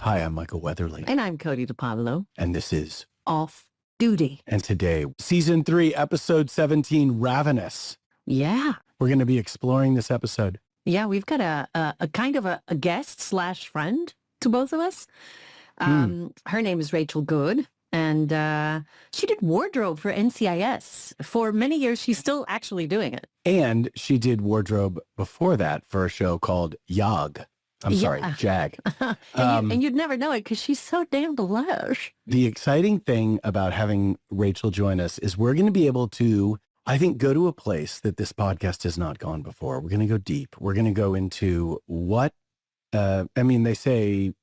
Hi, I'm Michael Weatherly. And I'm Cote DiPaolo. And this is Off Duty. And today, Season 3, Episode 17, Ravenous. Yeah. We're going to be exploring this episode. Yeah, we've got a kind of a guest / friend to both of us. Her name is Rachel Good, and she did wardrobe for NCIS. For many years, she's still actually doing it. And she did wardrobe before that for a show called Jag. Jag. And you'd never know it because she's so damn delish. The exciting thing about having Rachel join us is we're going to be able to, I think, go to a place that this podcast has not gone before. We're going to go deep. We're going to go into what, they say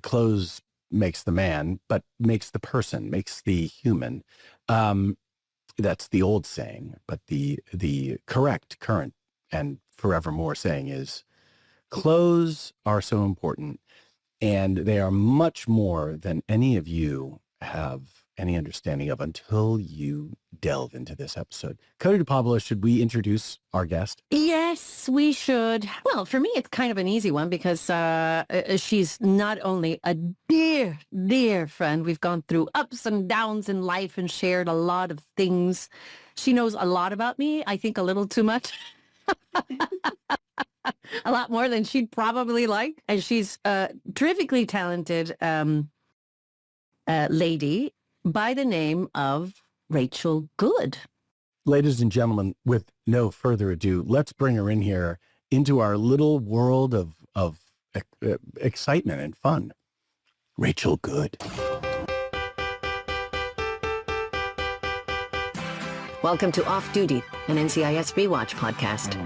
clothes makes the man, but makes the person, makes the human. That's the old saying, but the correct, current, and forevermore saying is clothes are so important, and they are much more than any of you have any understanding of until you delve into this episode. Cote DiPaolo, should we introduce our guest? Yes, we should. Well, for me, it's kind of an easy one because she's not only a dear, dear friend. We've gone through ups and downs in life and shared a lot of things. She knows a lot about me. I think a little too much. A lot more than she'd probably like. And she's a terrifically talented lady by the name of Rachel Good. Ladies and gentlemen, with no further ado, let's bring her in here into our little world of excitement and fun. Rachel Good. Welcome to Off Duty, an NCIS rewatch podcast.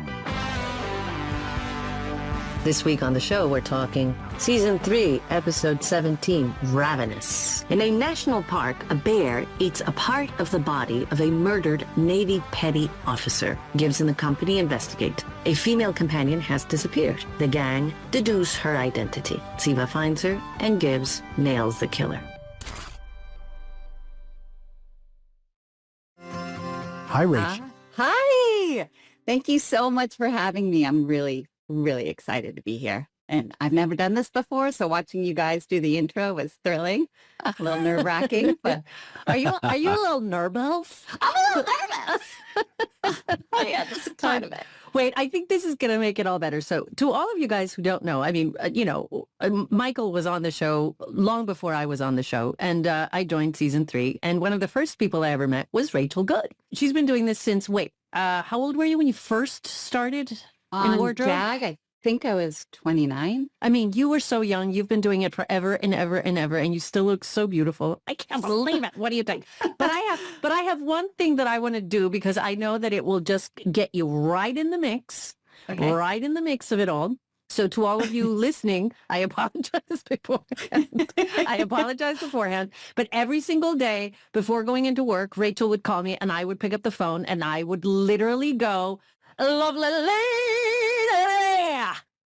This week on the show, we're talking Season 3, Episode 17, Ravenous. In a national park, a bear eats a part of the body of a murdered Navy petty officer. Gibbs and the company investigate. A female companion has disappeared. The gang deduce her identity. Siva finds her, and Gibbs nails the killer. Hi, Rach. Hi. Thank you so much for having me. I'm really excited to be here. And I've never done this before, so watching you guys do the intro was thrilling. A little nerve-wracking, but are you a little nervous? I'm a little nervous. Oh yeah, just a ton of it. Wait, I think this is going to make it all better. So to all of you guys who don't know, Michael was on the show long before I was on the show, and I joined Season 3, and one of the first people I ever met was Rachel Good. She's been doing this since, how old were you when you first started in wardrobe? Jag, I think I was 29. I mean, you were so young. You've been doing it forever and ever and ever, and you still look so beautiful. I can't believe it. What do you think? But I have one thing that I want to do because I know that it will just get you right in the mix, right in the mix of it all. So to all of you listening, I apologize beforehand. But every single day before going into work, Rachel would call me and I would pick up the phone and I would literally go, "Lovely lady."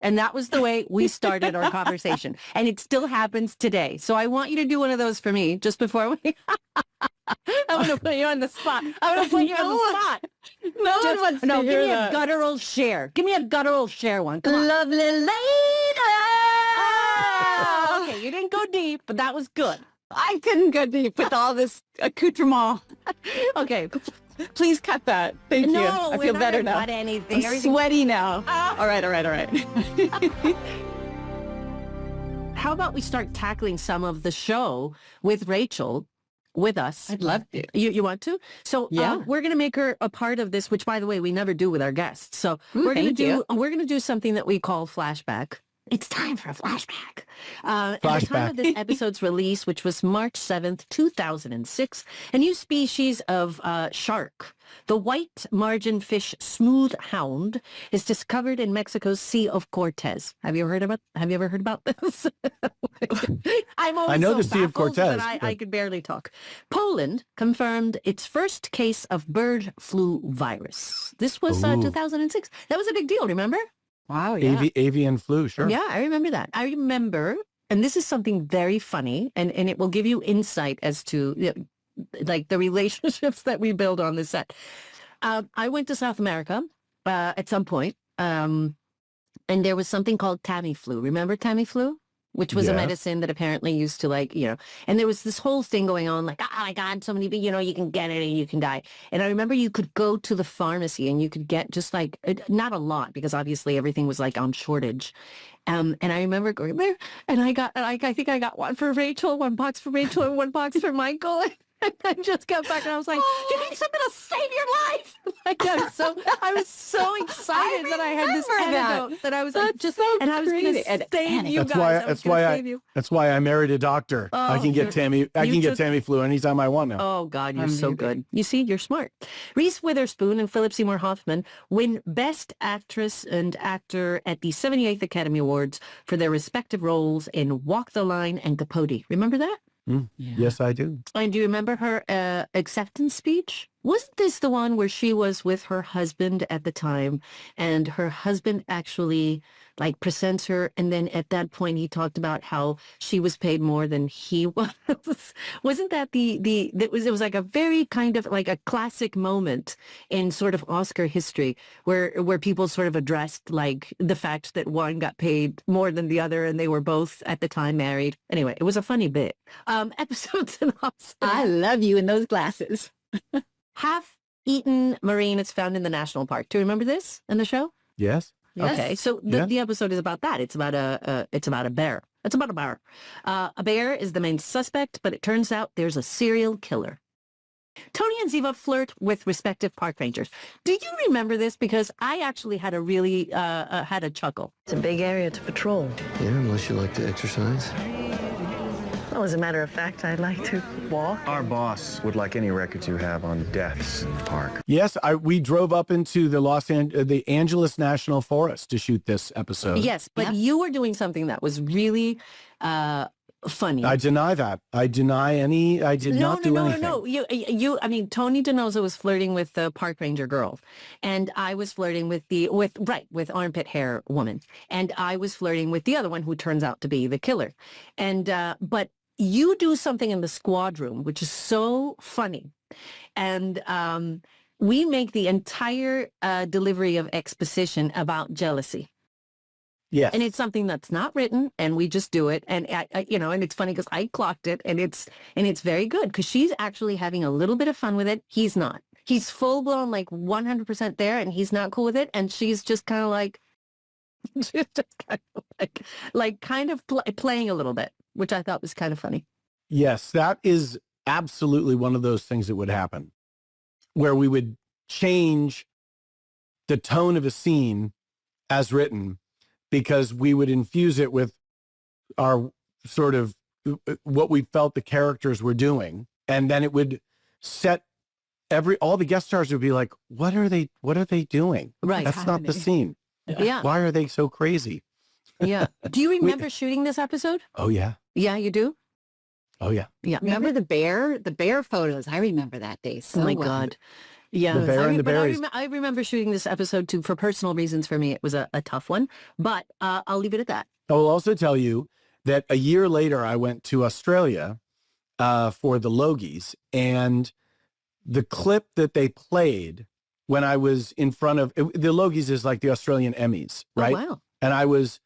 And that was the way we started our conversation. And it still happens today. So I want you to do one of those for me just before we... I'm going to put you on the spot. I'm going to put you on the spot. No one wants to hear give me that. a guttural share. Give me a guttural share one. Come on. Lovely lady. Oh, okay, you didn't go deep, but that was good. I couldn't go deep with all this accoutrement. Okay. Please cut that. Thank you. I feel better now. Anything. I'm sweaty now. All right. How about we start tackling some of the show with Rachel with us? I'd love to. You want to? So yeah, we're going to make her a part of this, which, by the way, we never do with our guests. So we're going to do something that we call flashback. It's time for a flashback. At the time of this episode's release, which was March 7th, 2006, a new species of shark, the white margin fish smooth hound, is discovered in Mexico's Sea of Cortez. Have you ever heard about this? I know the Sea of Cortez. But I could barely talk. Poland confirmed its first case of bird flu virus. This was 2006. That was a big deal, remember? Wow, yeah. Avian flu, sure. Yeah, I remember that. I remember, and this is something very funny, and it will give you insight as to like the relationships that we build on this set. I went to South America at some point, and there was something called Tamiflu. Remember Tamiflu? which was a Yes. medicine that apparently used to like, and there was this whole thing going on like, oh my God, so many, you can get it and you can die. And I remember you could go to the pharmacy and you could get just like, not a lot because obviously everything was like on shortage. And I remember going there and I think I got one for Rachel, one box for Rachel and one box for Michael. And I just got back and I was like, you need something to save your life. Like I was so excited that I had this antidote that I was like, just, so and I was going to save you guys. That's why I married a doctor. I can get Tammy flu anytime I want now. Oh God, you're so good. You see, you're smart. Reese Witherspoon and Philip Seymour Hoffman win Best Actress and Actor at the 78th Academy Awards for their respective roles in Walk the Line and Capote. Remember that? Yeah. Yes, I do. And do you remember her acceptance speech? Wasn't this the one where she was with her husband at the time and her husband actually like presents her and then at that point he talked about how she was paid more than he was? Wasn't that it was like a very kind of like a classic moment in sort of Oscar history where people sort of addressed like the fact that one got paid more than the other and they were both at the time married. Anyway, it was a funny bit. Episode synopsis. I love you in those glasses. Half-eaten marine is found in the national park. Do you remember this in the show? Yes. Yes. Okay, so the episode is about that. It's about a bear. It's about a bear. A bear is the main suspect, but it turns out there's a serial killer. Tony and Ziva flirt with respective park rangers. Do you remember this? Because I actually had a really had a chuckle. It's a big area to patrol. Yeah, unless you like to exercise. Well, as a matter of fact, I'd like to walk. Our boss would like any records you have on deaths in the park. Yes, we drove up into the Angeles National Forest to shoot this episode. Yes, but you were doing something that was really funny. I deny that. I did not do anything. No. I mean, Tony DiNozzo was flirting with the park ranger girl, and I was flirting with armpit hair woman, and I was flirting with the other one who turns out to be the killer, and but you do something in the squad room which is so funny, and we make the entire delivery of exposition about jealousy. Yes. And it's something that's not written, and we just do it. And and it's funny because I clocked it, and it's very good because she's actually having a little bit of fun with it. He's not. He's full blown like 100% there, and he's not cool with it. And she's just kind of like, playing a little bit, which I thought was kind of funny. Yes, that is absolutely one of those things that would happen, where we would change the tone of a scene as written, because we would infuse it with our sort of what we felt the characters were doing. And then it would set all the guest stars would be like, what are they doing? Right. That's not the scene. Yeah. Why are they so crazy? Yeah. Do you remember shooting this episode? Oh, yeah. Yeah, you do? Oh, yeah. Yeah. Remember the bear photos? I remember that day so Oh my well. God. Yeah, The bear and the berries. I remember shooting this episode too for personal reasons. For me, it was a tough one, but I'll leave it at that. I will also tell you that a year later, I went to Australia for the Logies, and the clip that they played when I was in front of the Logies is like the Australian Emmys, right? Oh, wow. And I was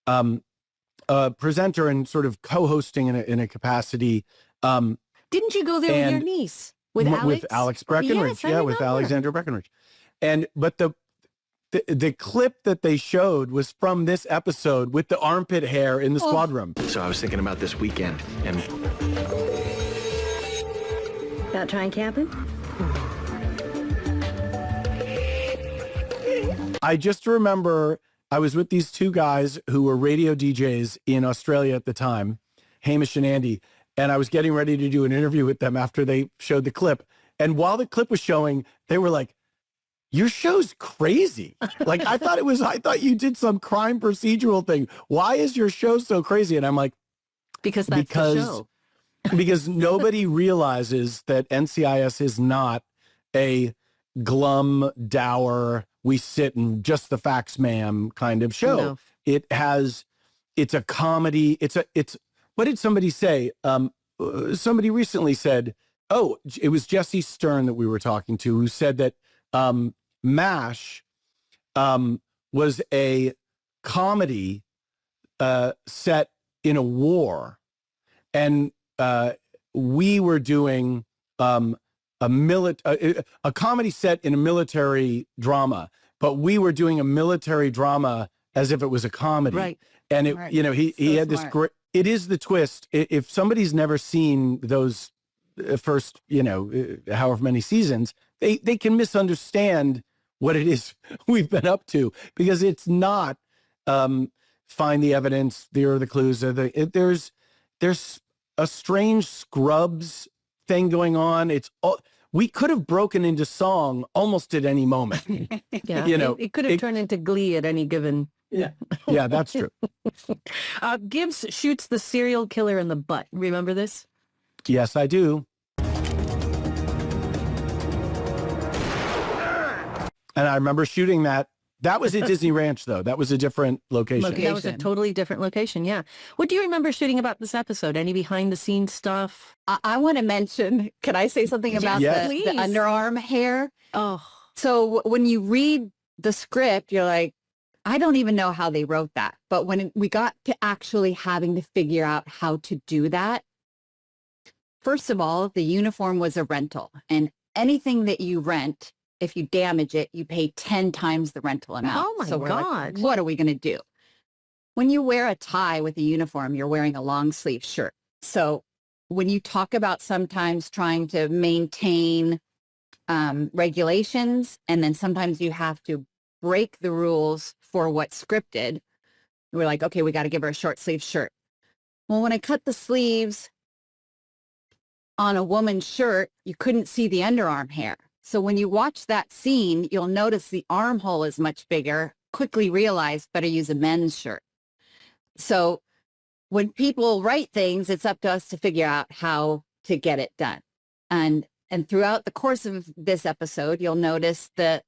a presenter and sort of co-hosting in a capacity. Didn't you go there with your niece? With Alex Breckenridge, Yes, I with remember. Alexandra Breckenridge, but the clip that they showed was from this episode with the armpit hair in the squad room. So I was thinking about this weekend, and About trying camping? I just remember I was with these two guys who were radio DJs in Australia at the time, Hamish and Andy, and I was getting ready to do an interview with them after they showed the clip. And while the clip was showing, they were like, your show's crazy. Like, I thought you did some crime procedural thing. Why is your show so crazy? And I'm like, Because that's the show. Because nobody realizes that NCIS is not a glum, dour, we sit and just the facts, ma'am kind of show. No. It's a comedy. It's what did somebody say? Somebody recently said, oh, it was Jesse Stern that we were talking to, who said that MASH was a comedy set in a war, and we were doing a comedy set in a military drama, but we were doing a military drama as if it was a comedy. Right. And it, you know, he had this great, it is the twist. If somebody's never seen those first, you know, however many seasons, they can misunderstand what it is we've been up to, because it's not find the evidence, there are the clues. There's a strange Scrubs thing going on. It's all, we could have broken into song almost at any moment. Yeah, you know, it could have turned into Glee at any given. Yeah, yeah, that's true. Gibbs shoots the serial killer in the butt. Remember this? Yes, I do. And I remember shooting that. That was at Disney Ranch, though. That was a different location. That was a totally different location, yeah. What do you remember shooting about this episode? Any behind-the-scenes stuff? I want to mention, can I say something about the underarm hair? Oh. So when you read the script, you're like, I don't even know how they wrote that. But when we got to actually having to figure out how to do that, first of all, the uniform was a rental. And anything that you rent, if you damage it, you pay 10 times the rental amount. Oh my God. Like, what are we going to do? When you wear a tie with a uniform, you're wearing a long sleeve shirt. So when you talk about sometimes trying to maintain regulations, and then sometimes you have to break the rules for what's scripted, we're like, okay, we got to give her a short sleeve shirt. Well, when I cut the sleeves on a woman's shirt, you couldn't see the underarm hair. So when you watch that scene, you'll notice the armhole is much bigger. Quickly realize better use a men's shirt. So when people write things, it's up to us to figure out how to get it done. And throughout the course of this episode, you'll notice that,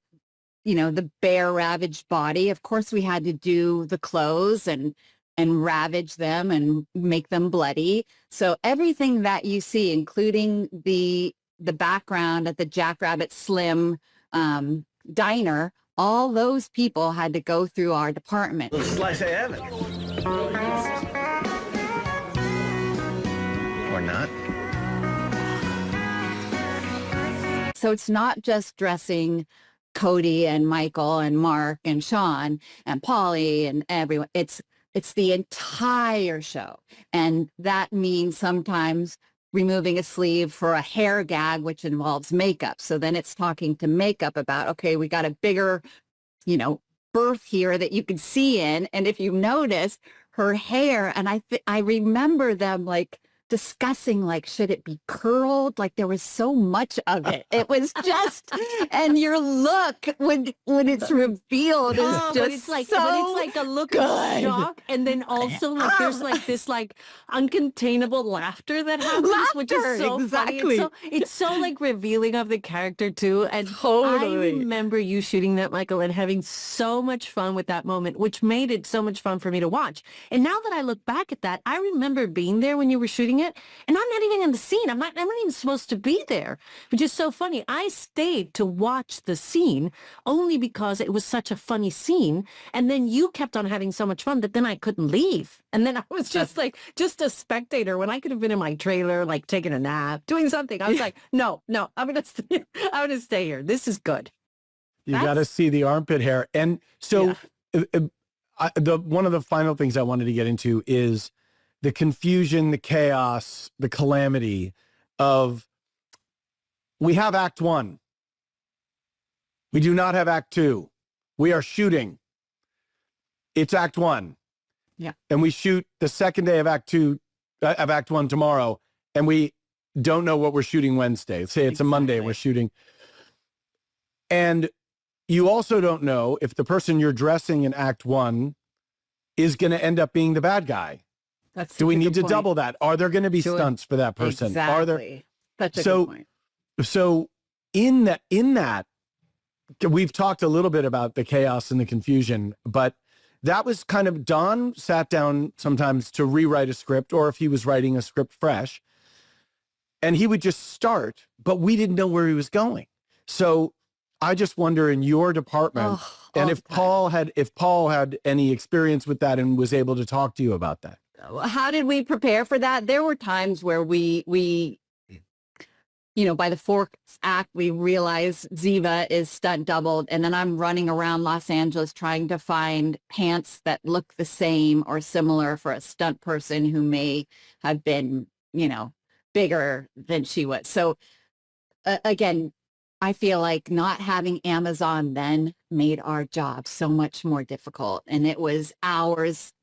you know, the bare ravaged body. Of course, we had to do the clothes and ravage them and make them bloody. So everything that you see, including the background at the Jackrabbit Slim diner, all those people had to go through our department. A slice of heaven. Or not. So it's not just dressing Cody and Michael and Mark and Sean and Polly and everyone. It's the entire show. And that means sometimes removing a sleeve for a hair gag, which involves makeup. So then it's talking to makeup about, okay, we got a bigger, you know, berth here that you can see in. And if you notice her hair, and I remember them like discussing, like, should it be curled? Like, there was so much of it. It was just, and your look when it's revealed is just but it's like a look good. of shock, and then also like there's like this like uncontainable laughter that happens, which is so exactly. funny. It's so like revealing of the character too. And Totally. I remember you shooting that, Michael, and having so much fun with that moment, which made it so much fun for me to watch. And now that I look back at that, I remember being there when you were shooting it, and I'm not even in the scene. I'm not even supposed to be there, which is so funny. I stayed to watch the scene only because it was such a funny scene. And then you kept on having so much fun that then I couldn't leave. And then I was just like, just a spectator when I could have been in my trailer, like taking a nap, doing something. I was like, no, I'm going to stay here. This is good. You got to see the armpit hair. And so one of the final things I wanted to get into is the confusion, the chaos, the calamity of, we have Act 1. We do not have Act 2. We are shooting. It's Act 1. Yeah. And we shoot the second day of Act 2, of Act 1 tomorrow, and we don't know what we're shooting Wednesday. Say it's a Monday and we're shooting. And you also don't know if the person you're dressing in Act 1 is going to end up being the bad guy. Do we need to double that? Are there going to be stunts for that person? Exactly. Are there? Such a good point. So in that, we've talked a little bit about the chaos and the confusion, but that was kind of, Don sat down sometimes to rewrite a script, or if he was writing a script fresh, and he would just start, but we didn't know where he was going. So I just wonder, in your department, and if Paul had any experience with that and was able to talk to you about that. how did we prepare for that? There were times where we by the fourth act, we realized Ziva is stunt doubled. And then I'm running around Los Angeles trying to find pants that look the same or similar for a stunt person who may have been, bigger than she was. So again, I feel like not having Amazon then made our job so much more difficult. And it was hours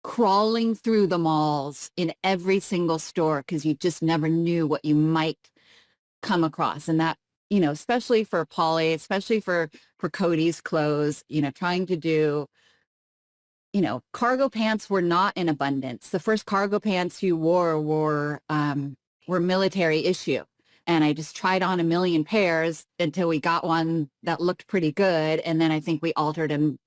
crawling through the malls in every single store because you just never knew what you might come across. And that, especially for Polly, especially for Cody's clothes, trying to do, cargo pants were not in abundance. The first cargo pants you wore were military issue. And I just tried on a million pairs until we got one that looked pretty good. And then I think we altered them,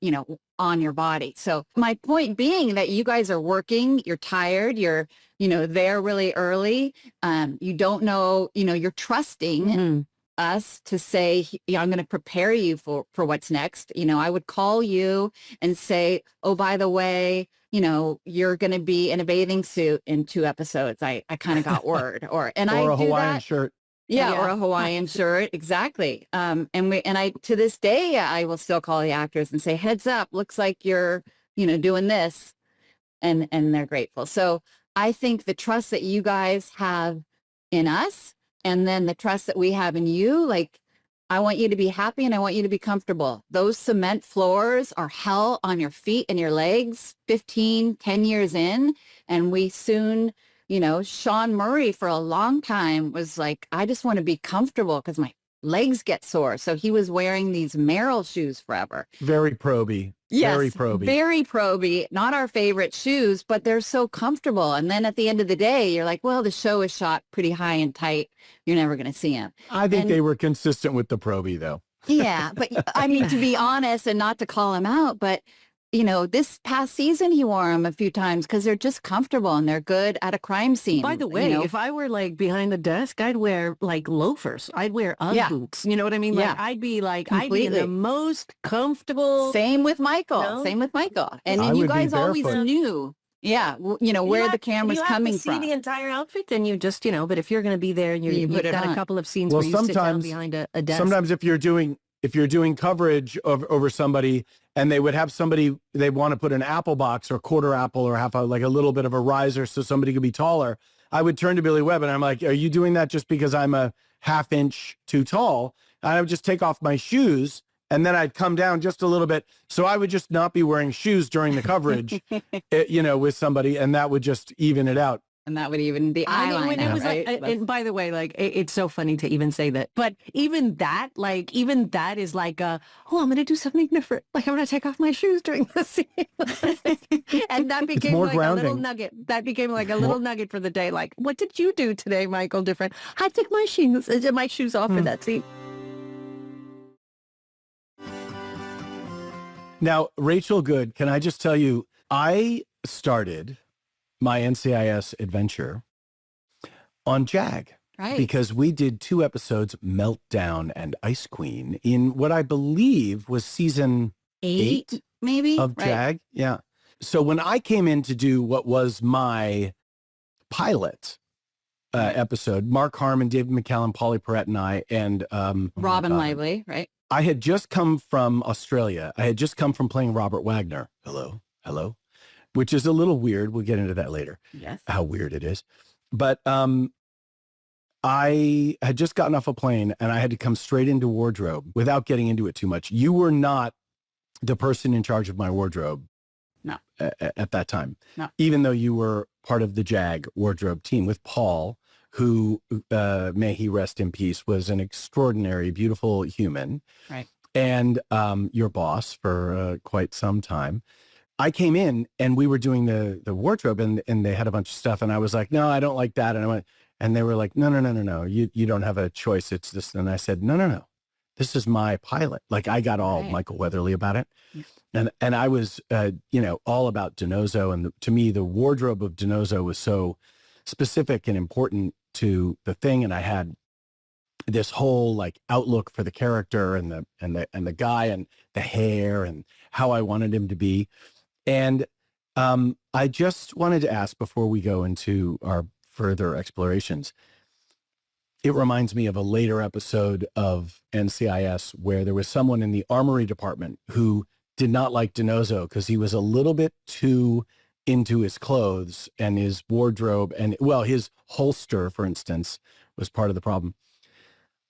on your body. So my point being that you guys are working, you're tired, you're, there really early. You don't know, you're trusting us to say, I'm going to prepare you for what's next. I would call you and say, oh, by the way, you're going to be in a bathing suit in 2 episodes. I kind of got word or a Hawaiian shirt. Yeah, or a Hawaiian shirt. Exactly. And I, to this day, I will still call the actors and say, heads up, looks like you're, doing this. And they're grateful. So I think the trust that you guys have in us and then the trust that we have in you, like, I want you to be happy and I want you to be comfortable. Those cement floors are hell on your feet and your legs 10 years in. And we soon, Sean Murray for a long time was like, I just want to be comfortable because my legs get sore. So he was wearing these Merrill shoes forever. Very proby. Yes, very proby. Very proby. Not our favorite shoes, but they're so comfortable. And then at the end of the day, you're like, well, the show is shot pretty high and tight. You're never going to see him. I think they were consistent with the proby, though. Yeah, but I mean, to be honest and not to call him out, but this past season, he wore them a few times because they're just comfortable and they're good at a crime scene. By the way, if I were like behind the desk, I'd wear like loafers. I'd wear Ugg boots. You know what I mean? Like, I'd be in the most comfortable. Same with Michael. Same with Michael. And you guys always knew. Yeah, where the camera's coming from. You see the entire outfit, then you just, but if you're going to be there and you've got a couple of scenes where you sit down behind a desk. Sometimes if you're doing coverage over somebody and they would have somebody, they want to put an apple box or quarter apple or like a little bit of a riser so somebody could be taller, I would turn to Billy Webb and I'm like, are you doing that just because I'm a ½ inch too tall? And I would just take off my shoes and then I'd come down just a little bit. So I would just not be wearing shoes during the coverage, with somebody, and that would just even it out. And that would even the eyeliner, right? And by the way, like, it's so funny to even say that. But even that is like, I'm going to do something different. Like, I'm going to take off my shoes during the scene. And that became like grounding. A little nugget. That became like a little nugget for the day. Like, what did you do today, Michael, different? I took my shoes off for that scene. Now, Rachel Good, can I just tell you, I started my NCIS adventure on JAG. Right. Because we did 2 episodes, Meltdown and Ice Queen, in what I believe was season 8 maybe of JAG. Yeah. So when I came in to do what was my pilot episode, Mark Harmon, David McCallum, Polly Perrette, and I, and Robin Lively, right? I had just come from Australia. I had just come from playing Robert Wagner. Hello. Which is a little weird. We'll get into that later. Yes. How weird it is. But I had just gotten off a plane and I had to come straight into wardrobe without getting into it too much. You were not the person in charge of my wardrobe. No. At that time. No. Even though you were part of the JAG wardrobe team with Paul, who, may he rest in peace, was an extraordinary, beautiful human. Right. And your boss for quite some time. I came in and we were doing the wardrobe and they had a bunch of stuff. And I was like, no, I don't like that. And I went, and they were like, no. You don't have a choice. It's this. And I said, no. This is my pilot. Like, I got all Michael Weatherly about it. And I was, all about DiNozzo. And to me, the wardrobe of DiNozzo was so specific and important to the thing. And I had this whole like outlook for the character and the guy and the hair and how I wanted him to be. And I just wanted to ask before we go into our further explorations. It reminds me of a later episode of NCIS where there was someone in the armory department who did not like DiNozzo because he was a little bit too into his clothes and his wardrobe and, well, his holster, for instance, was part of the problem.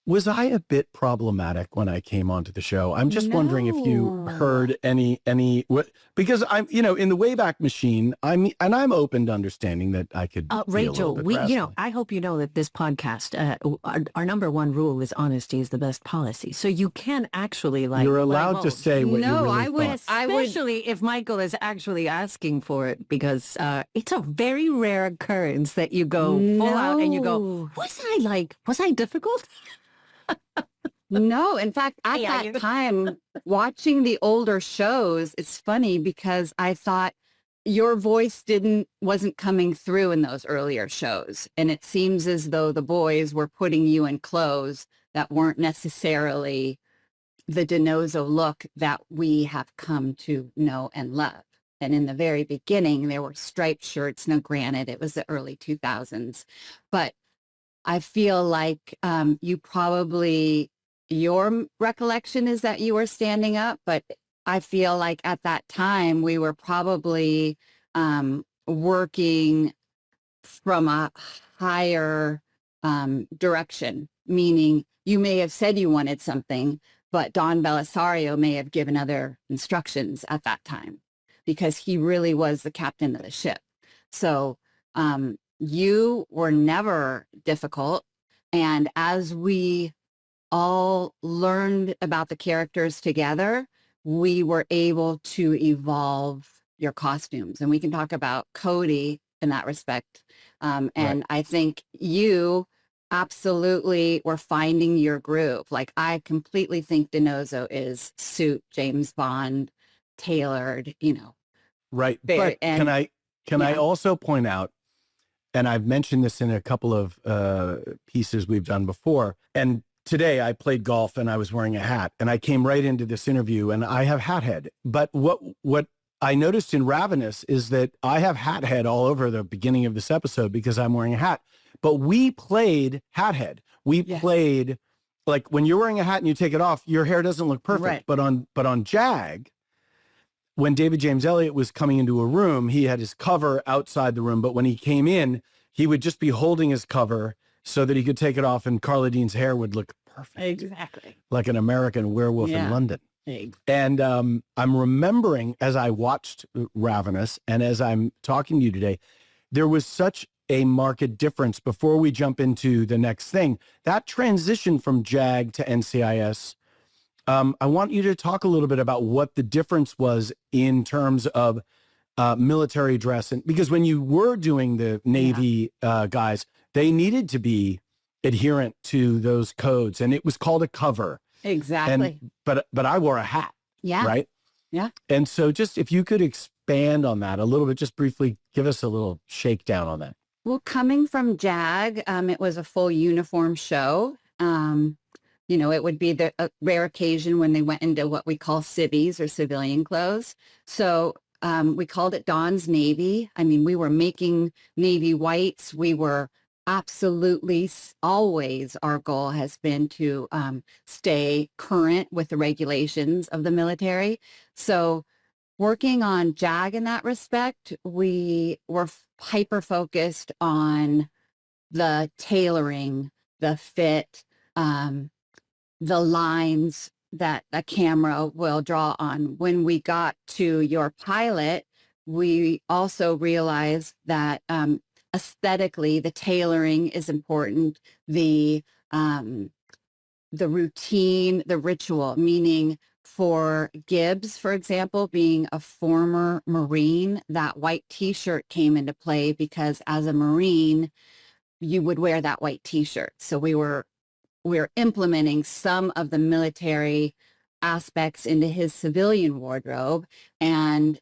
Was I a bit problematic when I came onto the show? I'm just wondering if you heard because I'm, in the Wayback Machine, I'm open to understanding that I could be Rachel, a little bit I hope you know that this podcast, our number one rule is honesty is the best policy. So you can actually you're allowed to say what you really thought. Especially if Michael is actually asking for it, because it's a very rare occurrence that you go full out and you go, was I difficult? No, in fact, at that time, watching the older shows, it's funny because I thought your voice wasn't coming through in those earlier shows. And it seems as though the boys were putting you in clothes that weren't necessarily the DiNozzo look that we have come to know and love. And in the very beginning, there were striped shirts. Now, granted, it was the early 2000s, but I feel like your recollection is that you were standing up, but I feel like at that time we were probably working from a higher direction, meaning you may have said you wanted something, but Don Belisario may have given other instructions at that time because he really was the captain of the ship. So you were never difficult. And as we all learned about the characters together, we were able to evolve your costumes. And we can talk about Cody in that respect. And I think you absolutely were finding your groove. Like, I completely think DiNozzo is suit James Bond tailored, Right. But can I also point out, and I've mentioned this in a couple of pieces we've done before, and today I played golf and I was wearing a hat and I came right into this interview and I have hat head. But what I noticed in Ravenous is that I have hat head all over the beginning of this episode because I'm wearing a hat. But we played hat head. We played, like, when you're wearing a hat and you take it off, your hair doesn't look perfect. Right. But on Jag, when David James Elliott was coming into a room, he had his cover outside the room. But when he came in, he would just be holding his cover so that he could take it off and Carla Dean's hair would look perfect. Exactly. Like an American werewolf in London. Exactly. And I'm remembering as I watched Ravenous and as I'm talking to you today, there was such a marked difference before we jump into the next thing. That transition from JAG to NCIS, I want you to talk a little bit about what the difference was in terms of military dress. And because when you were doing the Navy guys, they needed to be adherent to those codes, and it was called a cover. Exactly. But I wore a hat. Yeah. Right. Yeah. And so just if you could expand on that a little bit, just briefly give us a little shakedown on that. Well, coming from JAG, it was a full uniform show. It would be a rare occasion when they went into what we call civvies or civilian clothes. So we called it Don's Navy. I mean, we were making Navy whites. We were absolutely always, our goal has been to stay current with the regulations of the military. So working on JAG in that respect, we were hyper focused on the tailoring, the fit, the lines that a camera will draw on. When we got to your pilot, we also realized that aesthetically, the tailoring is important. The routine, the ritual, meaning for Gibbs, for example, being a former Marine, that white T-shirt came into play because as a Marine, you would wear that white T-shirt. So we're implementing some of the military aspects into his civilian wardrobe. And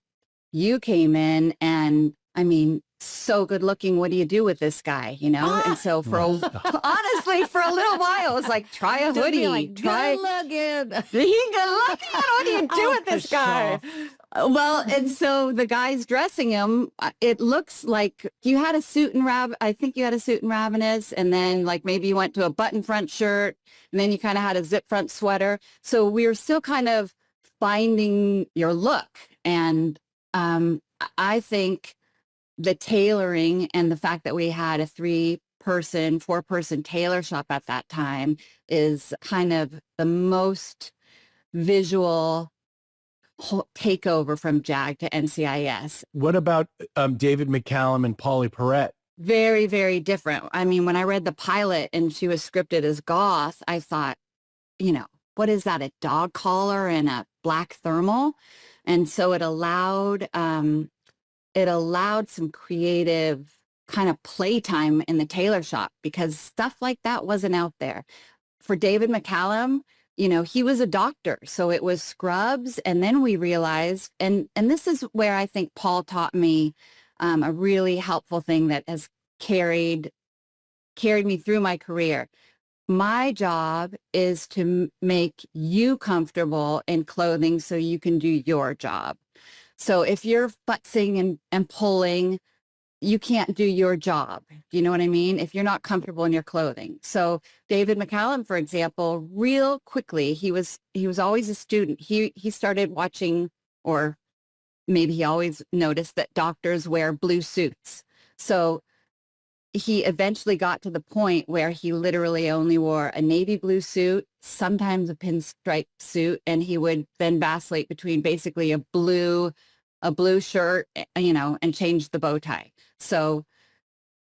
you came in and, I mean, so good looking. What do you do with this guy? And so honestly, for a little while, it's like, try a hoodie. Good looking. Good looking. What do you do with this guy? Well, and so the guys dressing him, it looks like you had a suit and I think you had a suit and Ravenous, and then like maybe you went to a button front shirt, and then you kind of had a zip front sweater. So we were still kind of finding your look. And I think the tailoring and the fact that we had a 4-person tailor shop at that time is kind of the most visual takeover from JAG to NCIS. What about David McCallum and Polly Perrette? Very, very different. I mean, when I read the pilot and she was scripted as goth, I thought, what is that? A dog collar and a black thermal? And so it allowed some creative kind of playtime in the tailor shop because stuff like that wasn't out there. For David McCallum, he was a doctor, so it was scrubs. And then we realized, and this is where I think Paul taught me a really helpful thing that has carried me through my career. My job is to make you comfortable in clothing so you can do your job. So if you're futzing and pulling, you can't do your job. You know what I mean? If you're not comfortable in your clothing. So David McCallum, for example, real quickly, he was always a student. He started watching, or maybe he always noticed that doctors wear blue suits. So he eventually got to the point where he literally only wore a navy blue suit, sometimes a pinstripe suit, and he would then vacillate between basically a blue shirt, and change the bow tie. So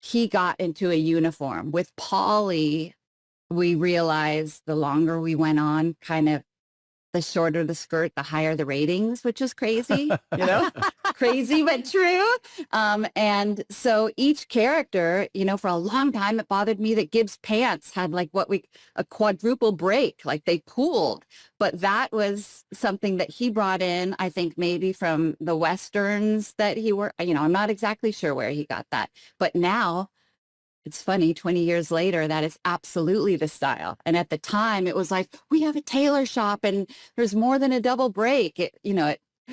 he got into a uniform. With Polly, we realized the longer we went on, kind of the shorter the skirt, the higher the ratings, which is crazy, crazy, but true. And so each character, for a long time, it bothered me that Gibbs' pants had like a quadruple break, like they pooled. But that was something that he brought in, I think maybe from the Westerns that he wore, I'm not exactly sure where he got that. But now, it's funny, 20 years later, that is absolutely the style. And at the time, it was like, we have a tailor shop and there's more than a double break,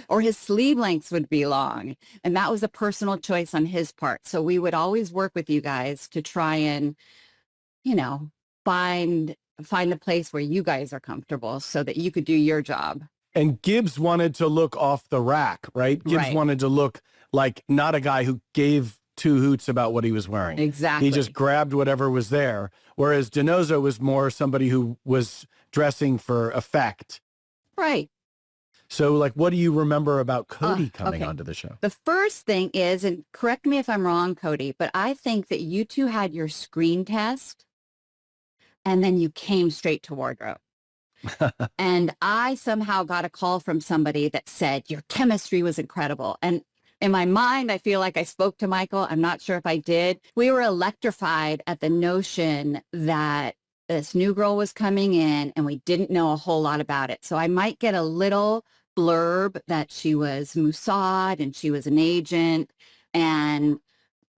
or his sleeve lengths would be long. And that was a personal choice on his part. So we would always work with you guys to try and, find a place where you guys are comfortable so that you could do your job. And Gibbs wanted to look off the rack, right? Gibbs wanted to look like not a guy who gave two hoots about what he was wearing. Exactly. He just grabbed whatever was there. Whereas Donoso was more somebody who was dressing for effect. Right. So what do you remember about Cody coming onto the show? The first thing is, and correct me if I'm wrong, Cody, but I think that you two had your screen test and then you came straight to wardrobe. And I somehow got a call from somebody that said, your chemistry was incredible. And in my mind, I feel like I spoke to Michael. I'm not sure if I did. We were electrified at the notion that this new girl was coming in and we didn't know a whole lot about it. So I might get a little blurb that she was Mossad and she was an agent and,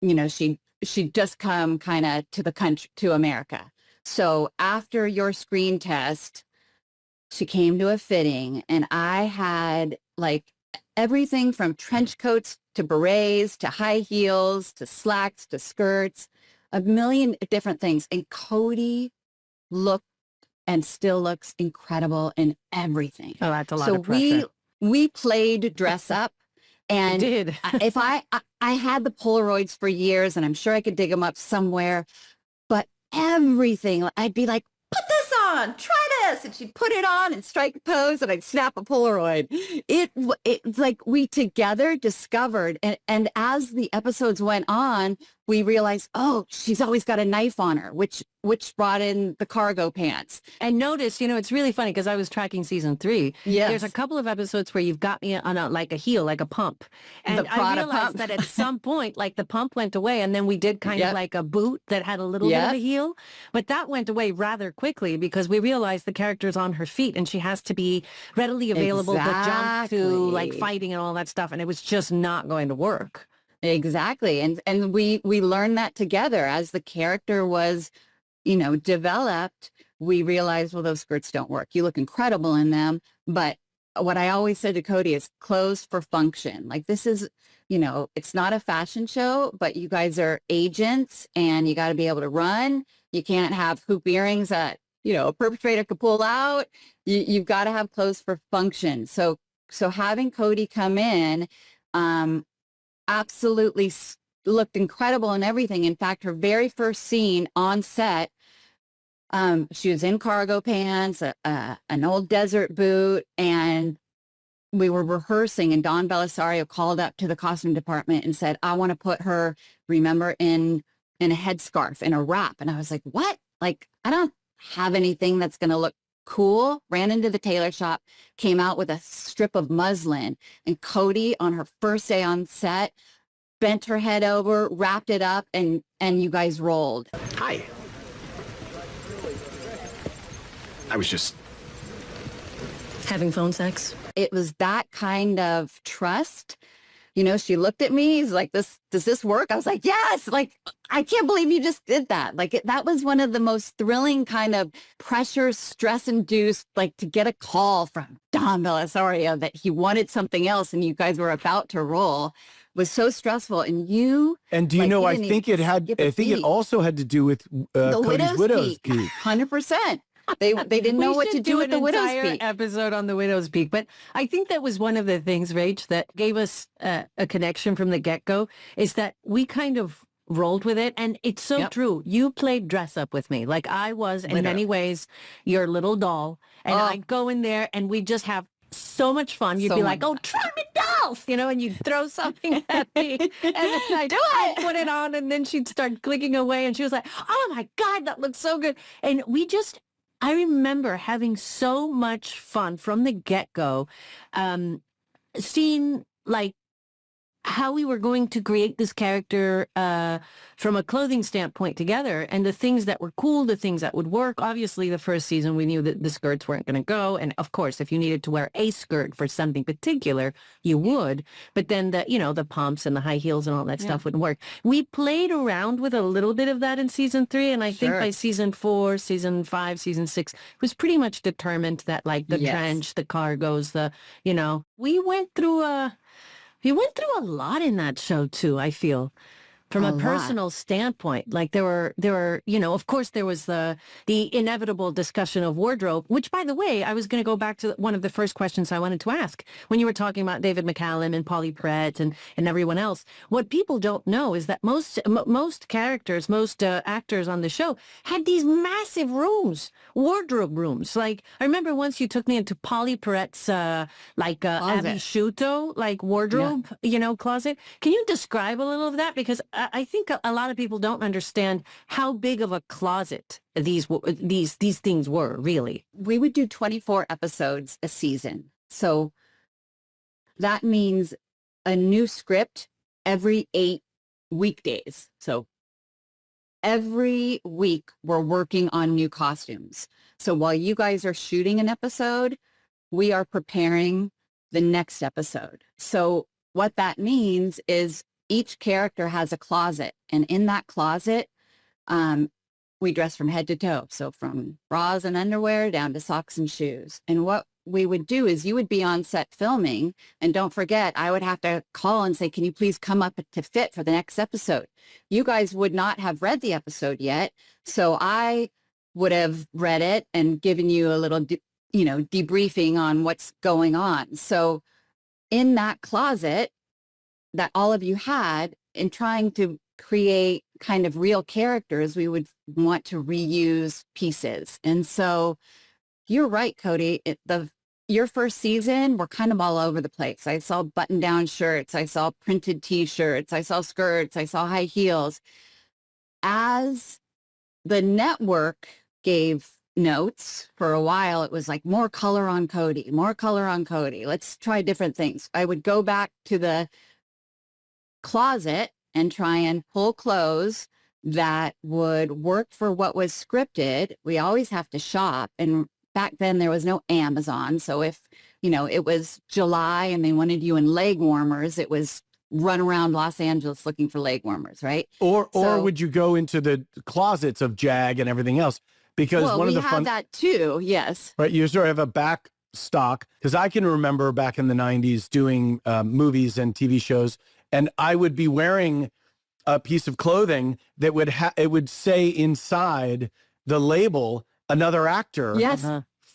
she'd just come kind of to the country, to America. So after your screen test, she came to a fitting and I had everything from trench coats to berets to high heels to slacks to skirts, a million different things. And Cody looked and still looks incredible in everything. Oh, that's a lot of pressure. So we played dress up. And did. If I had the Polaroids for years and I'm sure I could dig them up somewhere, but everything, I'd be like, put this on, try this. And she'd put it on and strike a pose and I'd snap a Polaroid. It's like we together discovered. And as the episodes went on, we realized, oh, she's always got a knife on her, which brought in the cargo pants. And notice, it's really funny because I was tracking season 3. Yes. There's a couple of episodes where you've got me on a heel, like a pump. And I realized pump. that at some point, the pump went away and then we did kind of like a boot that had a little bit of a heel. But that went away rather quickly because we realized the character's on her feet and she has to be readily available to jump to fighting and all that stuff. And it was just not going to work. Exactly. And we learned that together as the character was, developed. We realized, well, those skirts don't work. You look incredible in them, but what I always said to Cody is clothes for function. Like this is, it's not a fashion show, but you guys are agents and you got to be able to run. You can't have hoop earrings that, a perpetrator could pull out. You've got to have clothes for function. So having Cody come in, absolutely looked incredible and everything. In fact, her very first scene on set, she was in cargo pants, an old desert boot, and we were rehearsing, and Don Belisario called up to the costume department and said, I want to put her, remember, in a headscarf, in a wrap. And I was like, what? Like, I don't have anything that's going to look cool. Ran into the tailor shop, came out with a strip of muslin, and Cody, on her first day on set, bent her head over, wrapped it up, and you guys rolled. Hi. I was just... Having phone sex? It was that kind of trust. She looked at me, he's like, does this work? I was like, yes, like, I can't believe you just did that. Like, that was one of the most thrilling kind of pressure, stress-induced, like, to get a call from Don Belisario that he wanted something else and you guys were about to roll was so stressful. And do you know, I think it also had to do with Cody's widow's peak. 100%. They didn't know what to do with the widow's peak. Episode on the widow's peak, but I think that was one of the things, Rach, that gave us a connection from the get-go, is that we kind of rolled with it, and it's so true. You played dress up with me, like I was in many ways your little doll, and I'd go in there, and we'd just have so much fun. You'd be like, "Oh, try me dolls," and you'd throw something at me, and then I'd put it on, and then she'd start clicking away, and she was like, "Oh my God, that looks so good," and I remember having so much fun from the get-go, seeing like how we were going to create this character from a clothing standpoint together, and the things that were cool, the things that would work. Obviously, the first season, we knew that the skirts weren't going to go. And of course, if you needed to wear a skirt for something particular, you would. But then the pumps and the high heels and all that stuff wouldn't work. We played around with a little bit of that in season 3. And I think by season 4, season 5, season 6, it was pretty much determined that like the trench, the cargos, we went through a lot in that show too, I feel. From a personal standpoint, like there were, of course there was the inevitable discussion of wardrobe, which, by the way, I was going to go back to one of the first questions I wanted to ask when you were talking about David McCallum and Polly Perrette and everyone else. What people don't know is that most characters, most actors on the show had these massive rooms, wardrobe rooms. Like, I remember once you took me into Polly Perrette's, Abby Shuto, wardrobe, closet. Can you describe a little of that? Because I think a lot of people don't understand how big of a closet these things were, really. We would do 24 episodes a season. So that means a new script every 8 weekdays. So every week we're working on new costumes. So while you guys are shooting an episode, we are preparing the next episode. So what that means is each character has a closet, and in that closet, we dress from head to toe. So from bras and underwear down to socks and shoes. And what we would do is you would be on set filming, and don't forget, I would have to call and say, can you please come up to fit for the next episode? You guys would not have read the episode yet. So I would have read it and given you a little, debriefing on what's going on. So in that closet that all of you had, in trying to create kind of real characters, we would want to reuse pieces. And so you're right, Cody. Your first season, we're kind of all over the place. I saw button-down shirts. I saw printed T-shirts. I saw skirts. I saw high heels. As the network gave notes for a while, it was like, more color on Cody, more color on Cody. Let's try different things. I would go back to the closet and try and pull clothes that would work for what was scripted. We always have to shop. And back then there was no Amazon. So if, it was July and they wanted you in leg warmers, it was run around Los Angeles looking for leg warmers, right? Or would you go into the closets of JAG and everything else? Because one of the fun... that too, yes. Right, you sort of have a back stock, because I can remember back in the 90s doing movies and TV shows, and I would be wearing a piece of clothing that it would say inside the label, another actor Yes.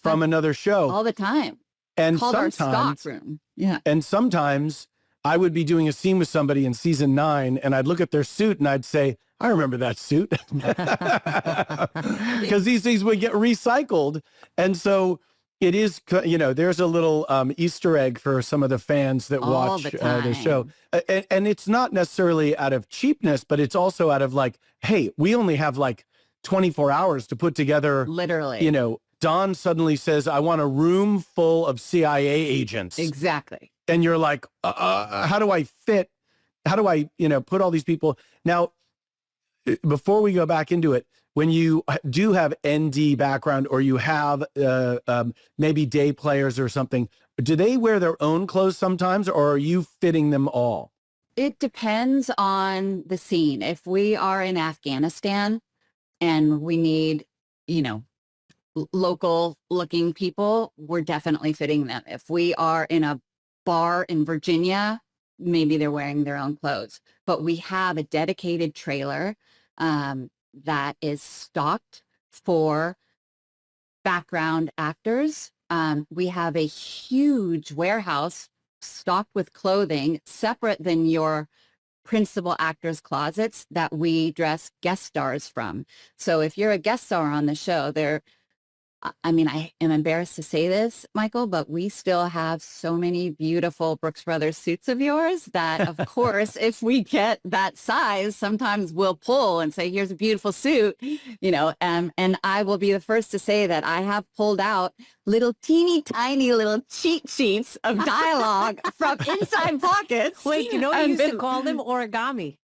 from another show. All the time. And Called our sometimes, stock room. Yeah. and sometimes I would be doing a scene with somebody in season 9, and I'd look at their suit and I'd say, I remember that suit. Because these things would get recycled. And so it is, there's a little Easter egg for some of the fans that watch the show. And it's not necessarily out of cheapness, but it's also out of like, hey, we only have like 24 hours to put together. Literally. Don suddenly says, I want a room full of CIA agents. Exactly. And you're like, how do I put all these people? Now, before we go back into it, when you do have ND background or you have maybe day players or something, do they wear their own clothes sometimes, or are you fitting them all? It depends on the scene. If we are in Afghanistan and we need, local looking people, we're definitely fitting them. If we are in a bar in Virginia, maybe they're wearing their own clothes. But we have a dedicated trailer that is stocked for background actors. We have a huge warehouse stocked with clothing separate than your principal actors' closets that we dress guest stars from. So if you're a guest star on the show, I am embarrassed to say this, Michael, but we still have so many beautiful Brooks Brothers suits of yours that, of course, if we get that size, sometimes we'll pull and say, here's a beautiful suit, and I will be the first to say that I have pulled out little teeny tiny little cheat sheets of dialogue from inside pockets. Wait, I used to call them origami.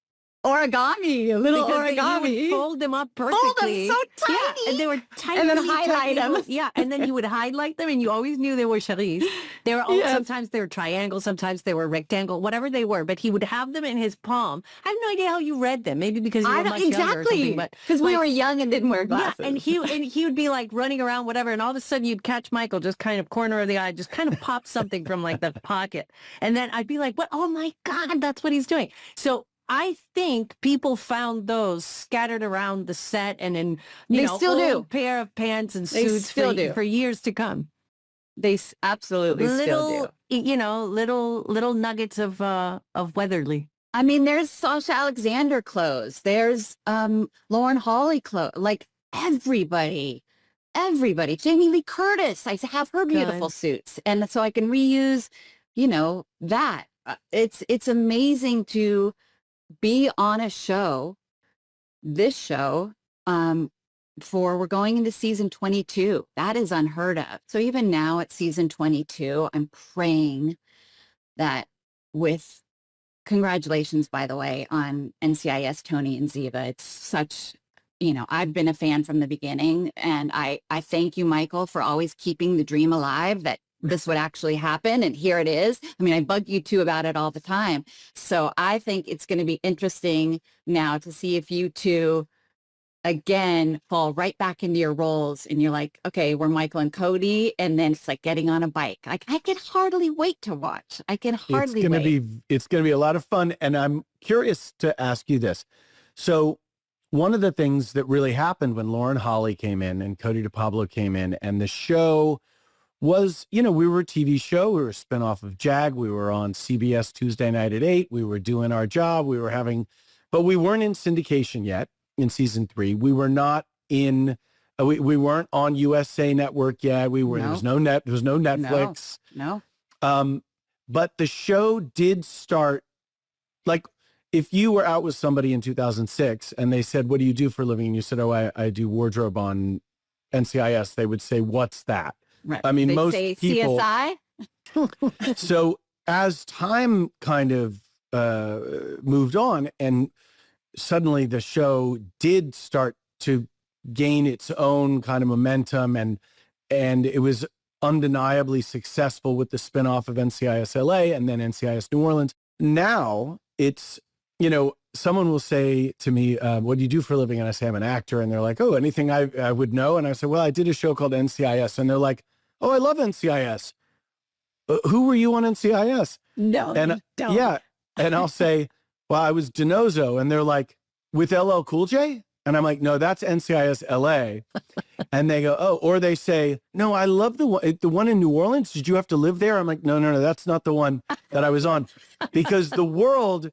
Origami, little origami. You would fold them up perfectly. Fold them so tiny. Yeah, and they were tiny. And then highlight them. Yeah, and then you would highlight them, and you always knew they were Charisse. They were sometimes they were triangle, sometimes they were rectangle, whatever they were. But he would have them in his palm. I have no idea how you read them. Maybe because you were much younger or something. Because we were young and didn't wear glasses. Yeah, and he would be like running around, whatever, and all of a sudden you'd catch Michael just kind of corner of the eye, just kind of pop something from like the pocket, and then I'd be like, "What? Oh my God, that's what he's doing!" So I think people found those scattered around the set and in, old pair of pants and suits for years to come. They absolutely still do. Little nuggets of Weatherly. I mean, there's Sasha Alexander clothes. There's Lauren Holly clothes. Like everybody. Jamie Lee Curtis. I have her beautiful suits. And so I can reuse, that. It's amazing to be on a show, this show, we're going into season 22. That is unheard of. So even now at season 22, I'm praying that congratulations, by the way, on NCIS, Tony and Ziva. It's such, I've been a fan from the beginning, and I thank you, Michael, for always keeping the dream alive that this would actually happen. And here it is. I mean, I bug you two about it all the time. So I think it's going to be interesting now to see if you two, again, fall right back into your roles. And you're like, okay, we're Michael and Cote. And then it's like getting on a bike. I can hardly wait to watch. I can hardly wait. It's going to be a lot of fun. And I'm curious to ask you this. So one of the things that really happened when Lauren Holly came in and Cote DePablo came in, and the show was, we were a TV show. We were a spinoff of JAG. We were on CBS Tuesday night at 8. We were doing our job. But we weren't in syndication yet in season 3. We were not in, we weren't on USA Network yet. There was no Netflix. No. But the show did start, like, if you were out with somebody in 2006 and they said, what do you do for a living? And you said, oh, I do wardrobe on NCIS. They would say, what's that? Right. I mean, they most say people. CSI. So as time kind of moved on, and suddenly the show did start to gain its own kind of momentum, and it was undeniably successful with the spinoff of NCIS LA and then NCIS New Orleans. Now it's, someone will say to me, what do you do for a living? And I say, I'm an actor. And they're like, oh, anything I would know? And I say, well, I did a show called NCIS. And they're like, oh, I love NCIS. Who were you on NCIS? No, And don't. yeah. And I'll say, well, I was DiNozzo. And they're like, with LL Cool J? And I'm like, no, that's NCIS LA. And they go, oh, or they say, no, I love the one in New Orleans. Did you have to live there? I'm like, no, that's not the one that I was on. Because the world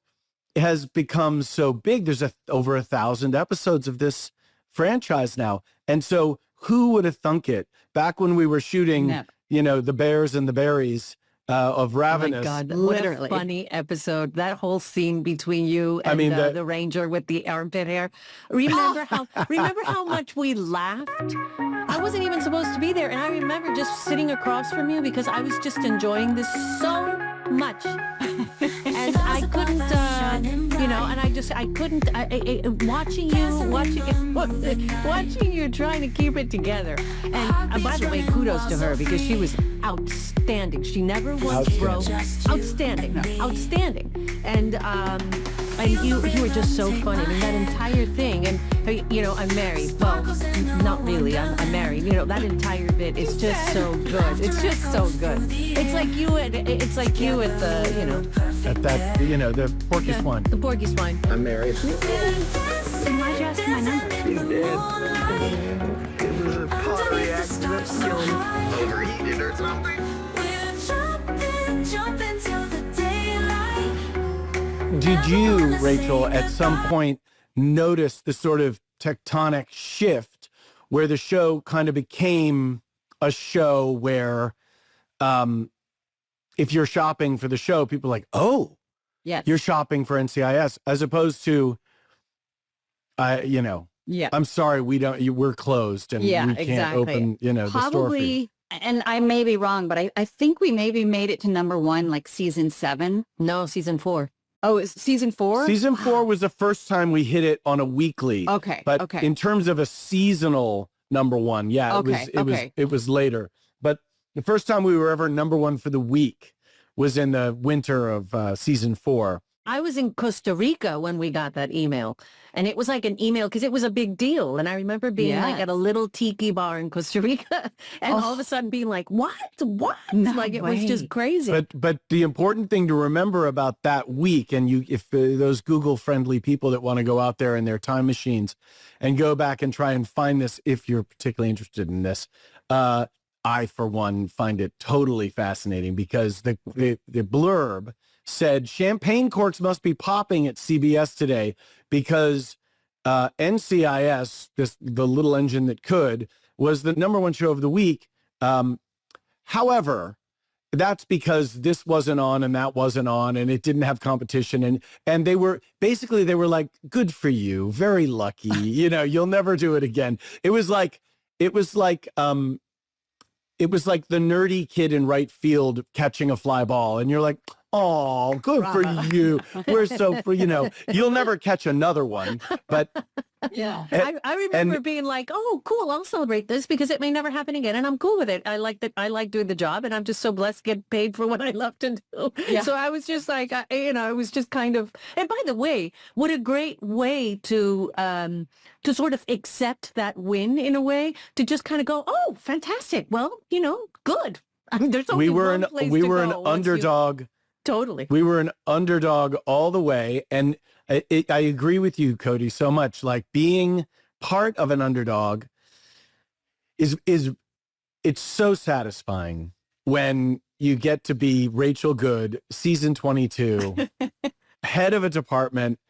has become so big. There's over 1,000 episodes of this franchise now. And so who would have thunk it back when we were shooting, the Bears and the Berries of Ravenous? Oh my God, literally. what a funny episode. That whole scene between you and the ranger with the armpit hair. Remember how much we laughed? I wasn't even supposed to be there. And I remember just sitting across from you because I was just enjoying this so much. And I couldn't, watching you trying to keep it together. And by the way, kudos to her because she was outstanding. She never once broke. Outstanding. And you were just so funny. I mean, that entire thing. And, I'm married. Well, not really. I'm married. That entire bit is just so good. It's just so good. It's like you at the, At that, the porky swine. The porky swine. I'm married. Why'd you ask my number? You did. It was a pottery accident. Overheated or something. Did you, Rachel, at some point notice the sort of tectonic shift where the show kind of became a show where if you're shopping for the show, people are like, oh, yes, you're shopping for NCIS, as opposed to, I'm sorry, we're closed and we can't open, the store for you. And I may be wrong, but I think we maybe made it to number 1, like season 7. No, season 4. Oh, it's season 4? Season 4 was the first time we hit it on a weekly. Okay. But in terms of a seasonal number 1, it was later. But the first time we were ever number 1 for the week was in the winter of season 4. I was in Costa Rica when we got that email, and it was like an email because it was a big deal. And I remember being like at a little tiki bar in Costa Rica and all of a sudden being like, what? No like it way. was just crazy. But the important thing to remember about that week, and if those Google friendly people that want to go out there in their time machines and go back and try and find this, if you're particularly interested in this, I, for one, find it totally fascinating because the blurb said champagne corks must be popping at CBS today because NCIS, the little engine that could, was the number 1 show of the week. However, that's because this wasn't on and that wasn't on and it didn't have competition. And they were like, good for you. Very lucky. You'll never do it again. It was like the nerdy kid in right field catching a fly ball. And you're like, oh, good for you. We're so you'll never catch another one. But yeah, I remember being like, oh, cool. I'll celebrate this because it may never happen again. And I'm cool with it. I like I like doing the job and I'm just so blessed to get paid for what I love to do. Yeah. So I was just like, it was just kind of, and by the way, what a great way to sort of accept that win in a way, to just kind of go, oh, fantastic. Well, good. I mean, there's only one place we to were go an underdog. Totally. We were an underdog all the way. And I agree with you, Cody, so much. Like being part of an underdog it's so satisfying when you get to be Rachel Good, season 22, head of a department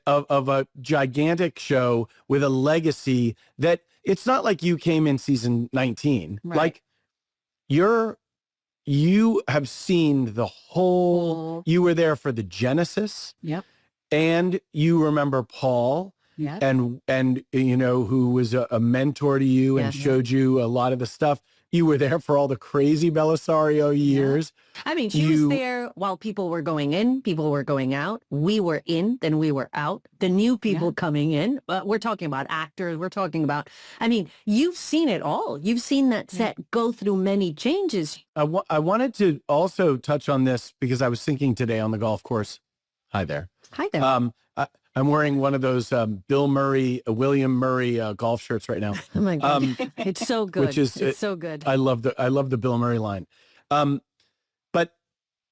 of a gigantic show with a legacy that it's not like you came in season 19. Right. Like you have seen the whole, you were there for the Genesis. Yep. And you remember Paul. Yeah. And who was a mentor to you and showed you a lot of the stuff. You were there for all the crazy Belisario years. Yeah. I mean, she was there while people were going in, people were going out. We were in, then we were out. The new people coming in. We're talking about actors. We're talking about, I mean, you've seen it all. You've seen that set go through many changes. I wanted to also touch on this because I was thinking today on the golf course. Hi there. Hi there. I'm wearing one of those William Murray golf shirts right now. Oh my God. It's so good. Which is it's so good. I love the Bill Murray line. But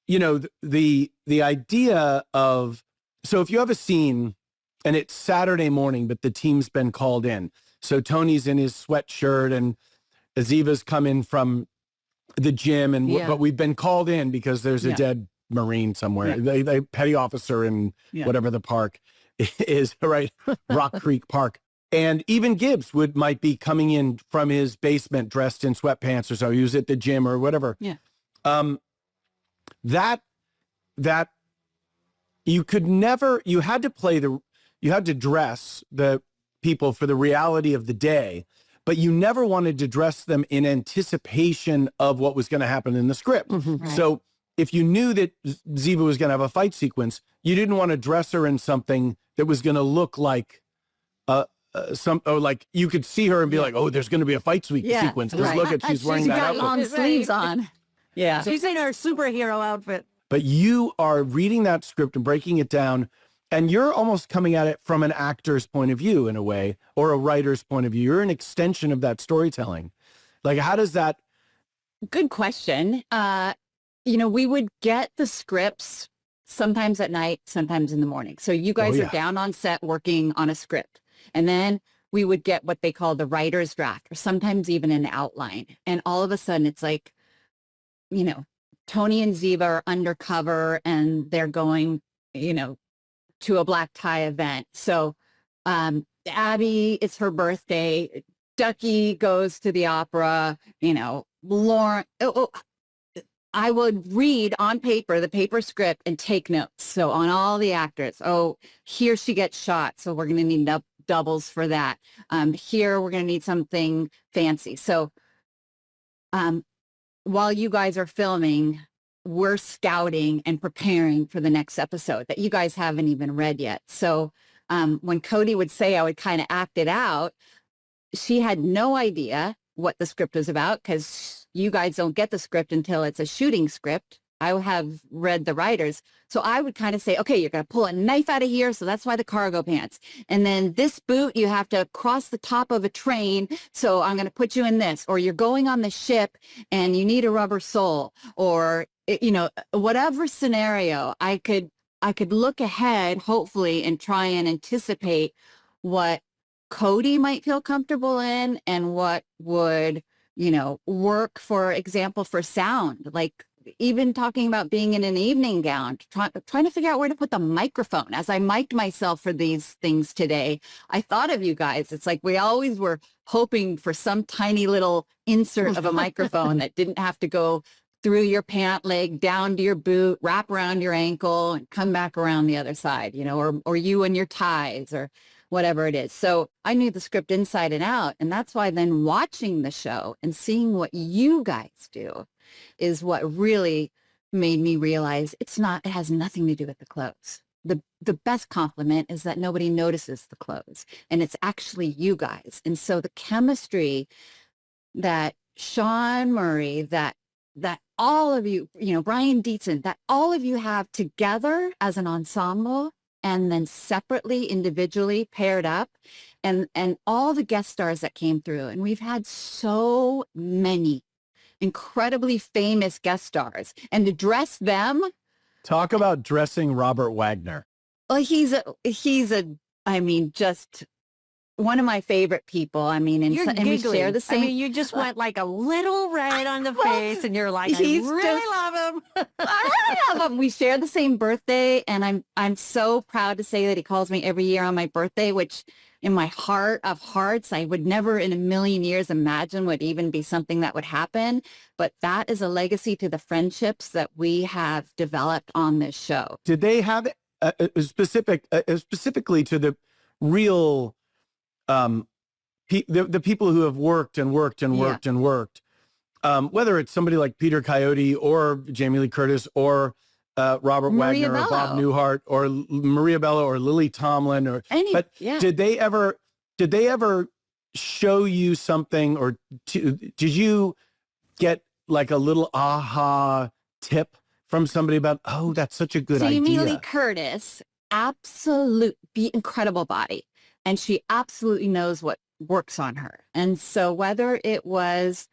you know, the idea of, so if you have a scene and it's Saturday morning, but the team's been called in. So Tony's in his sweatshirt and Aziva's come in from the gym and but we've been called in because there's a dead Marine somewhere. They petty officer in whatever the park is, right? Rock Creek Park. And even Gibbs might be coming in from his basement dressed in sweatpants or so. He was at the gym or whatever. Yeah. That you could never, you had to dress the people for the reality of the day, but you never wanted to dress them in anticipation of what was going to happen in the script. Mm-hmm. Right. So if you knew that Ziva was going to have a fight sequence, you didn't want to dress her in something that was going to look like like you could see her and be like, oh, there's going to be a fight sequence. Just look at, she's wearing that got outfit. long sleeves on. Yeah. She's in her superhero outfit. But you are reading that script and breaking it down, and you're almost coming at it from an actor's point of view in a way, or a writer's point of view. You're an extension of that storytelling. Like, how does that? Good question. We would get the scripts sometimes at night, sometimes in the morning. So you guys are down on set working on a script. And then we would get what they call the writer's draft, or sometimes even an outline. And all of a sudden it's like, Tony and Ziva are undercover and they're going, to a black tie event. So Abby, it's her birthday. Ducky goes to the opera, Lauren. I would read on paper, the paper script, and take notes. So on all the actors, here she gets shot. So we're going to need doubles for that. Here we're going to need something fancy. So while you guys are filming, we're scouting and preparing for the next episode that you guys haven't even read yet. So when Cody would say I would kind of act it out, she had no idea what the script was about, because you guys don't get the script until it's a shooting script. I have read the writers. So I would kind of say, okay, you're going to pull a knife out of here. So that's why the cargo pants. And then this boot, you have to cross the top of a train. So I'm going to put you in this. Or you're going on the ship and you need a rubber sole. Or, whatever scenario, I could look ahead, hopefully, and try and anticipate what Cody might feel comfortable in and what would, work, for example, for sound. Like, even talking about being in an evening gown, trying to figure out where to put the microphone. As I mic'd myself for these things today, I thought of you guys. It's like we always were hoping for some tiny little insert of a microphone that didn't have to go through your pant leg, down to your boot, wrap around your ankle, and come back around the other side, or you and your ties, or whatever it is. So I knew the script inside and out. And that's why then watching the show and seeing what you guys do is what really made me realize it has nothing to do with the clothes. The best compliment is that nobody notices the clothes, and it's actually you guys. And so the chemistry that Sean Murray, that all of you, Brian Dietzen, that all of you have together as an ensemble, and then separately, individually paired up, and all the guest stars that came through. And we've had so many incredibly famous guest stars, and to dress them. Talk about dressing Robert Wagner. Well, he's just one of my favorite people. And we share the same. You just went like a little red on the face, and you're like, I really love him. I really love him. We share the same birthday, and I'm so proud to say that he calls me every year on my birthday, which in my heart of hearts, I would never in a million years imagine would even be something that would happen. But that is a legacy to the friendships that we have developed on this show. Did they have specifically to the real, the people who have worked and worked and worked and worked, whether it's somebody like Peter Coyote or Jaime Lee Curtis or Robert Maria Wagner Bello. or Bob Newhart or Maria Bello or Lily Tomlin did they ever show you something, or did you get like a little aha tip from somebody about, oh, that's such a good idea? Jaime Lee Curtis incredible body. And she absolutely knows what works on her. And so whether it was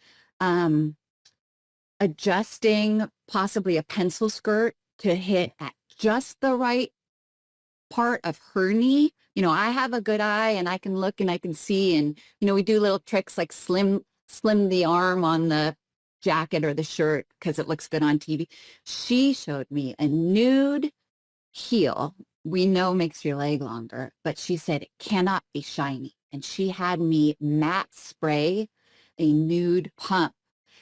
adjusting possibly a pencil skirt to hit at just the right part of her knee, I have a good eye and I can look and I can see. And, we do little tricks like slim the arm on the jacket or the shirt because it looks good on TV. She showed me a nude heel. We know makes your leg longer, but she said it cannot be shiny. And she had me matte spray a nude pump.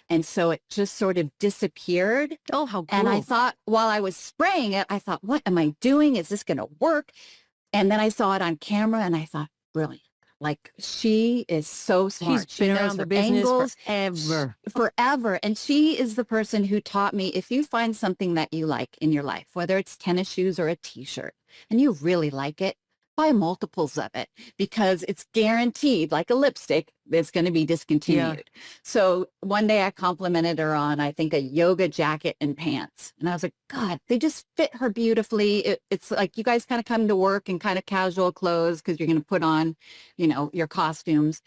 And so it just sort of disappeared. Oh, how cool. And I thought, while I was spraying it, I thought, what am I doing? Is this going to work? And then I saw it on camera and I thought, brilliant. Like, she is so smart. She's been around the business forever. And she is the person who taught me, if you find something that you like in your life, whether it's tennis shoes or a t-shirt, and you really like it, buy multiples of it because it's guaranteed, like a lipstick, it's going to be discontinued. Yeah. So one day I complimented her on, I think, a yoga jacket and pants. And I was like, God, they just fit her beautifully. It's like you guys kind of come to work in kind of casual clothes because you're going to put on, your costumes.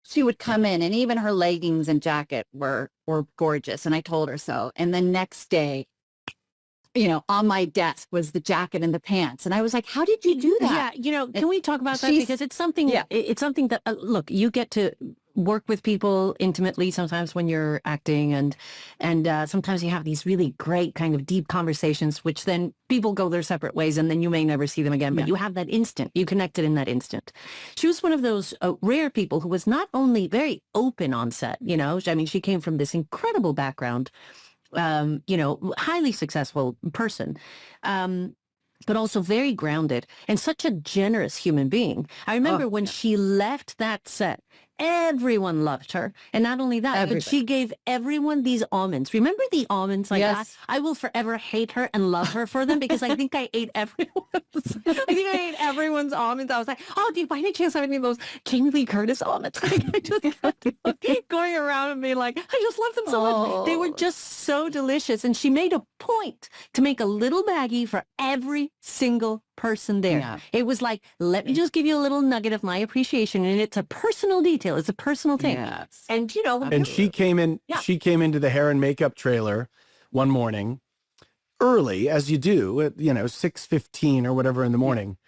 She would come in and even her leggings and jacket were gorgeous. And I told her so. And the next day, on my desk was the jacket and the pants. And I was like, how did you do that? Yeah. Can we talk about that? Because it's something, it's something that, look, you get to work with people intimately sometimes when you're acting and sometimes you have these really great kind of deep conversations, which then people go their separate ways and then you may never see them again, but you have that instant, you connected in that instant. She was one of those rare people who was not only very open on set, I mean, she came from this incredible background, highly successful person, but also very grounded and such a generous human being. I remember when she left that set, everyone loved her. And not only that, but she gave everyone these almonds. Remember the almonds? Like, yes. I will forever hate her and love her for them because I think I ate everyone's almonds. I was like, oh, do you by any chance have any of those Jaime Lee Curtis almonds? I just kept going around and being like, I just love them so much. They were just so delicious. And she made a point to make a little baggie for every single person there. Yeah. It was like, let me just give you a little nugget of my appreciation. And it's a personal detail. It's a personal thing. Yes. And, and she came into the hair and makeup trailer one morning early, as you do at, 6:15 or whatever in the morning.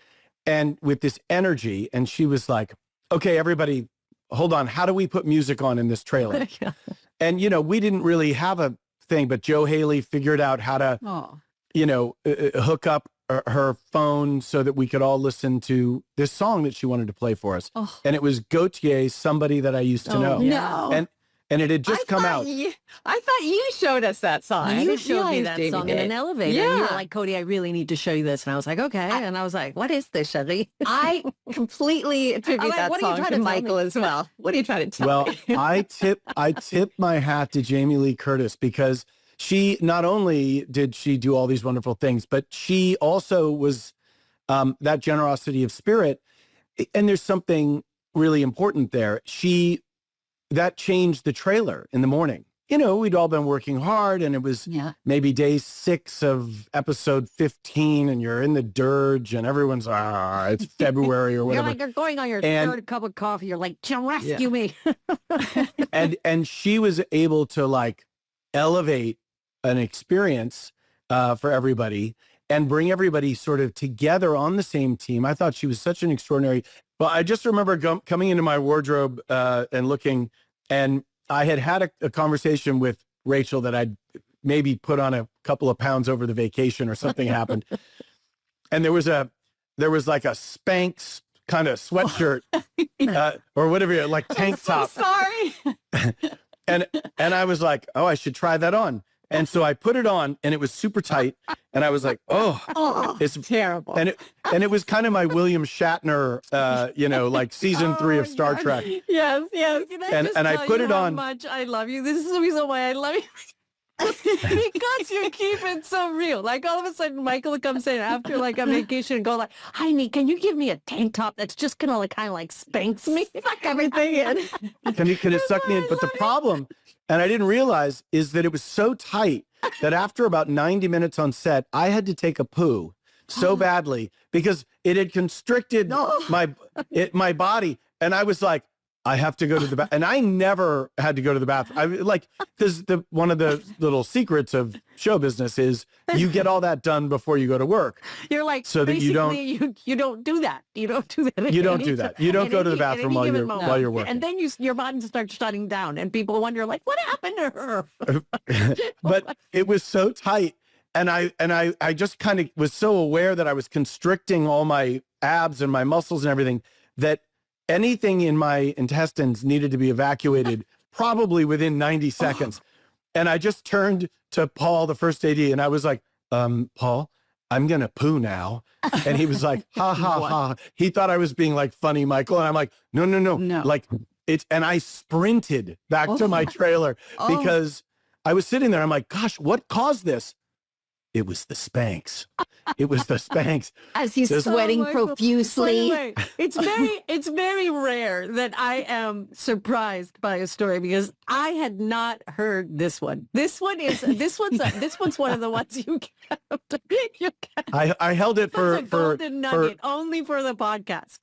And with this energy. And she was like, okay, everybody, hold on. How do we put music on in this trailer? Yeah. And, we didn't really have a thing, but Joe Haley figured out how to, hook up her phone so that we could all listen to this song that she wanted to play for us. Oh. And it was Gautier's Somebody That I Used to Know. No. And it had just come out. I thought you showed us that song. You showed me that song in an elevator. Yeah. And you were like, Cote, I really need to show you this. And I was like, okay. And I was like, what is this, Cherie? I completely attribute that song to Michael as well. What are you trying to tell me? Well, I tip my hat to Jaime Lee Curtis because she not only did she do all these wonderful things, but she also was that generosity of spirit. And there's something really important there. That changed the trailer in the morning. We'd all been working hard and it was maybe day 6 of episode 15 and you're in the dirge and everyone's, it's February or whatever. You're going on your third cup of coffee. You're like, rescue me. and she was able to elevate an experience for everybody and bring everybody sort of together on the same team. I thought she was such an extraordinary. Well, I just remember coming into my wardrobe and looking, and I had a conversation with Rachel that I'd maybe put on a couple of pounds over the vacation or something happened. And there was like a Spanx kind of sweatshirt or whatever, like tank top. So sorry. and I was like, oh, I should try that on. And so I put it on and it was super tight. And I was like, it's terrible. And it was kind of my William Shatner, like season 3 of Star Trek. Yes. And I put it on. How much I love you. This is the reason why I love you. Because you keep it so real. Like all of a sudden Michael comes in after like a vacation and go like, honey, can you give me a tank top that's just gonna kind of like spanks me? Suck everything in. Can it suck me in? But the problem, and I didn't realize, is that it was so tight that after about 90 minutes on set, I had to take a poo so badly because it had constricted my body. And I was like, I have to go to the bathroom. And I never had to go to the bathroom. Because one of the little secrets of show business is you get all that done before you go to work. You're like, so that you don't do that. You don't do that. You don't do that. You don't go to the bathroom while you're working. And then your body starts shutting down and people wonder like, what happened to her? But it was so tight. And I just kind of was so aware that I was constricting all my abs and my muscles and everything that anything in my intestines needed to be evacuated probably within 90 seconds. And I just turned to Paul, the first AD, and I was like, Paul, I'm going to poo now. And he was like, ha, ha, ha. He thought I was being like funny, Michael. And I'm like, no. Like and I sprinted back to my trailer because I was sitting there. I'm like, gosh, what caused this? It was the Spanx. It was the Spanx. As he's sweating profusely. Wait. It's very rare that I am surprised by a story because I had not heard this one. This one's one of the ones you kept. I held it for golden nugget only for the podcast.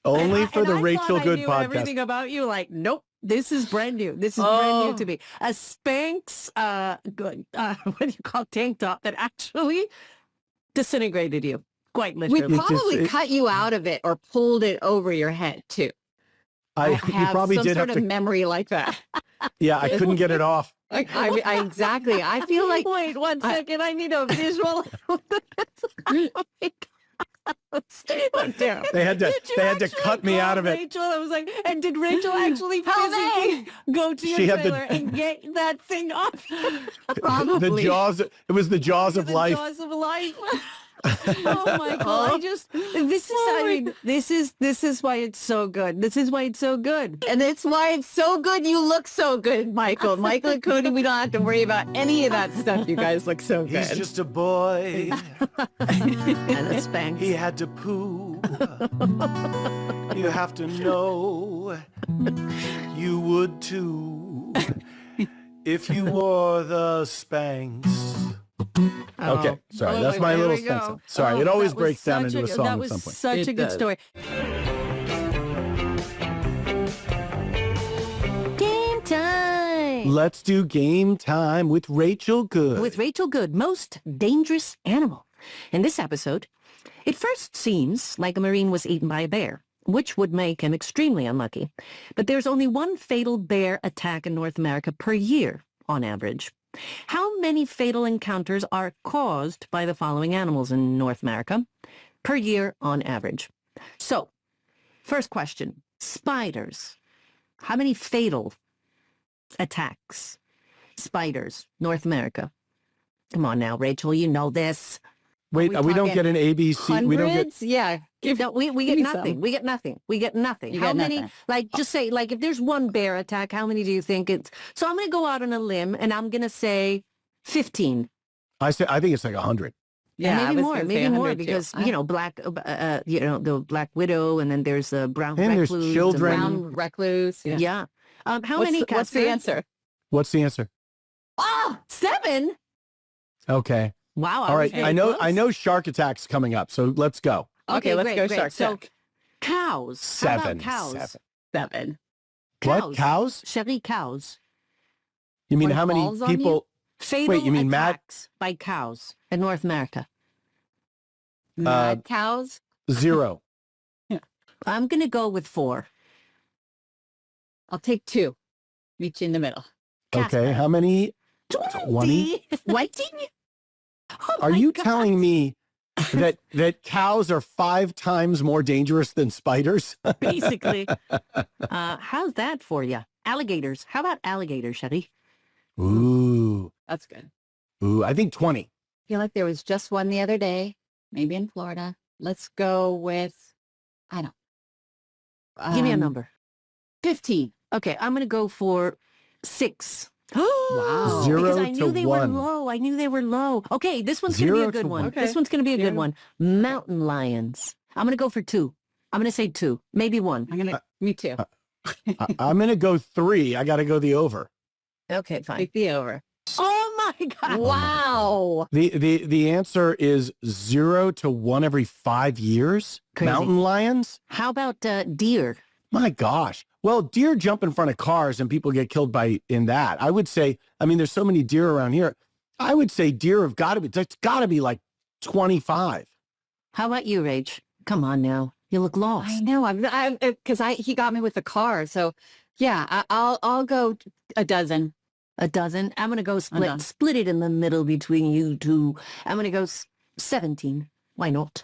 Only for the Rachel Good podcast. Everything about you, like, nope. This is brand new. This is brand new to me. A Spanx, what do you call tank top that actually disintegrated you, quite literally. We probably cut you out of it or pulled it over your head too. You probably did have a memory like that. Yeah, I couldn't get it off. I exactly. I feel like. Wait 1 second. I need a visual. They had to cut me out of it. Rachel, I was like, and did Rachel actually physically go to your trailer and get that thing off? Probably. It was the jaws of life. The jaws of life. Oh my God! This is why it's so good. This is why it's so good, and it's why it's so good. You look so good, Michael. Michael and Cote. We don't have to worry about any of that stuff. You guys look so good. He's just a boy and a Spanx. He had to poo. You have to know. You would too if you wore the Spanx. Okay, sorry. That's my little Spanx. Sorry, it always breaks down into a song at some point. That was such a good story. Game time. Let's do game time with Rachel Good. With Rachel Good, most dangerous animal. In this episode, it first seems like a Marine was eaten by a bear, which would make him extremely unlucky. But there's only one fatal bear attack in North America per year, on average. How many fatal encounters are caused by the following animals in North America per year on average? So, first question, spiders. How many fatal attacks? Spiders, North America. Come on now, Rachel, you know this. Wait, we don't get an ABC. Hundreds? We don't get. Yeah. We get nothing. We get nothing. We get nothing. How many? Like, just say, like, if there's one bear attack, how many do you think it's? So I'm going to go out on a limb, and I'm going to say 15. I think it's like 100. Yeah, maybe more, because the black widow, and then there's the brown and recluse, there's children, brown recluse. Yeah. How many? What's the answer? What's the answer? 7. Okay. Wow. All right. I know shark attacks coming up, so let's go. Okay, let's go shark attack. So cows. 7. How about cows? 7. What? Cows? Chérie, cows. You mean how many people? Fatal Wait, you mean attacks by cows in North America? Mad cows? 0. I'm going to go with 4. I'll take 2. Meet you in the middle. Okay, how many? 20? Whiting? Are you telling me that cows are 5 times more dangerous than spiders? Basically. How's that for you? Alligators. How about alligators, Shetty? Ooh. That's good. Ooh, I think 20. I feel like there was just one the other day, maybe in Florida. Let's go with, I don't know. Give me a number. 15. Okay, I'm going to go for 6. Wow. 0 because I knew to they 1. were low. I knew they were low. Okay, this one's going to be a good one. Okay. This one's going to be a good one. Mountain lions. I'm going to go for 2. I'm going to say 2, maybe 1. Me too. I'm going to go 3. I got to go the over. Okay, fine. Take the over. Oh my God. Wow. The answer is 0 to 1 every 5 years. Crazy. Mountain lions? How about deer? My gosh. Well, deer jump in front of cars and people get killed in that. I would say, I mean, there's so many deer around here. I would say deer have got to be, that's got to be like 25. How about you, Rach? Come on now. You look lost. I know. Because he got me with the car. So yeah, I'll go a dozen. A dozen? I'm going to go split it in the middle between you two. I'm going to go 17. Why not?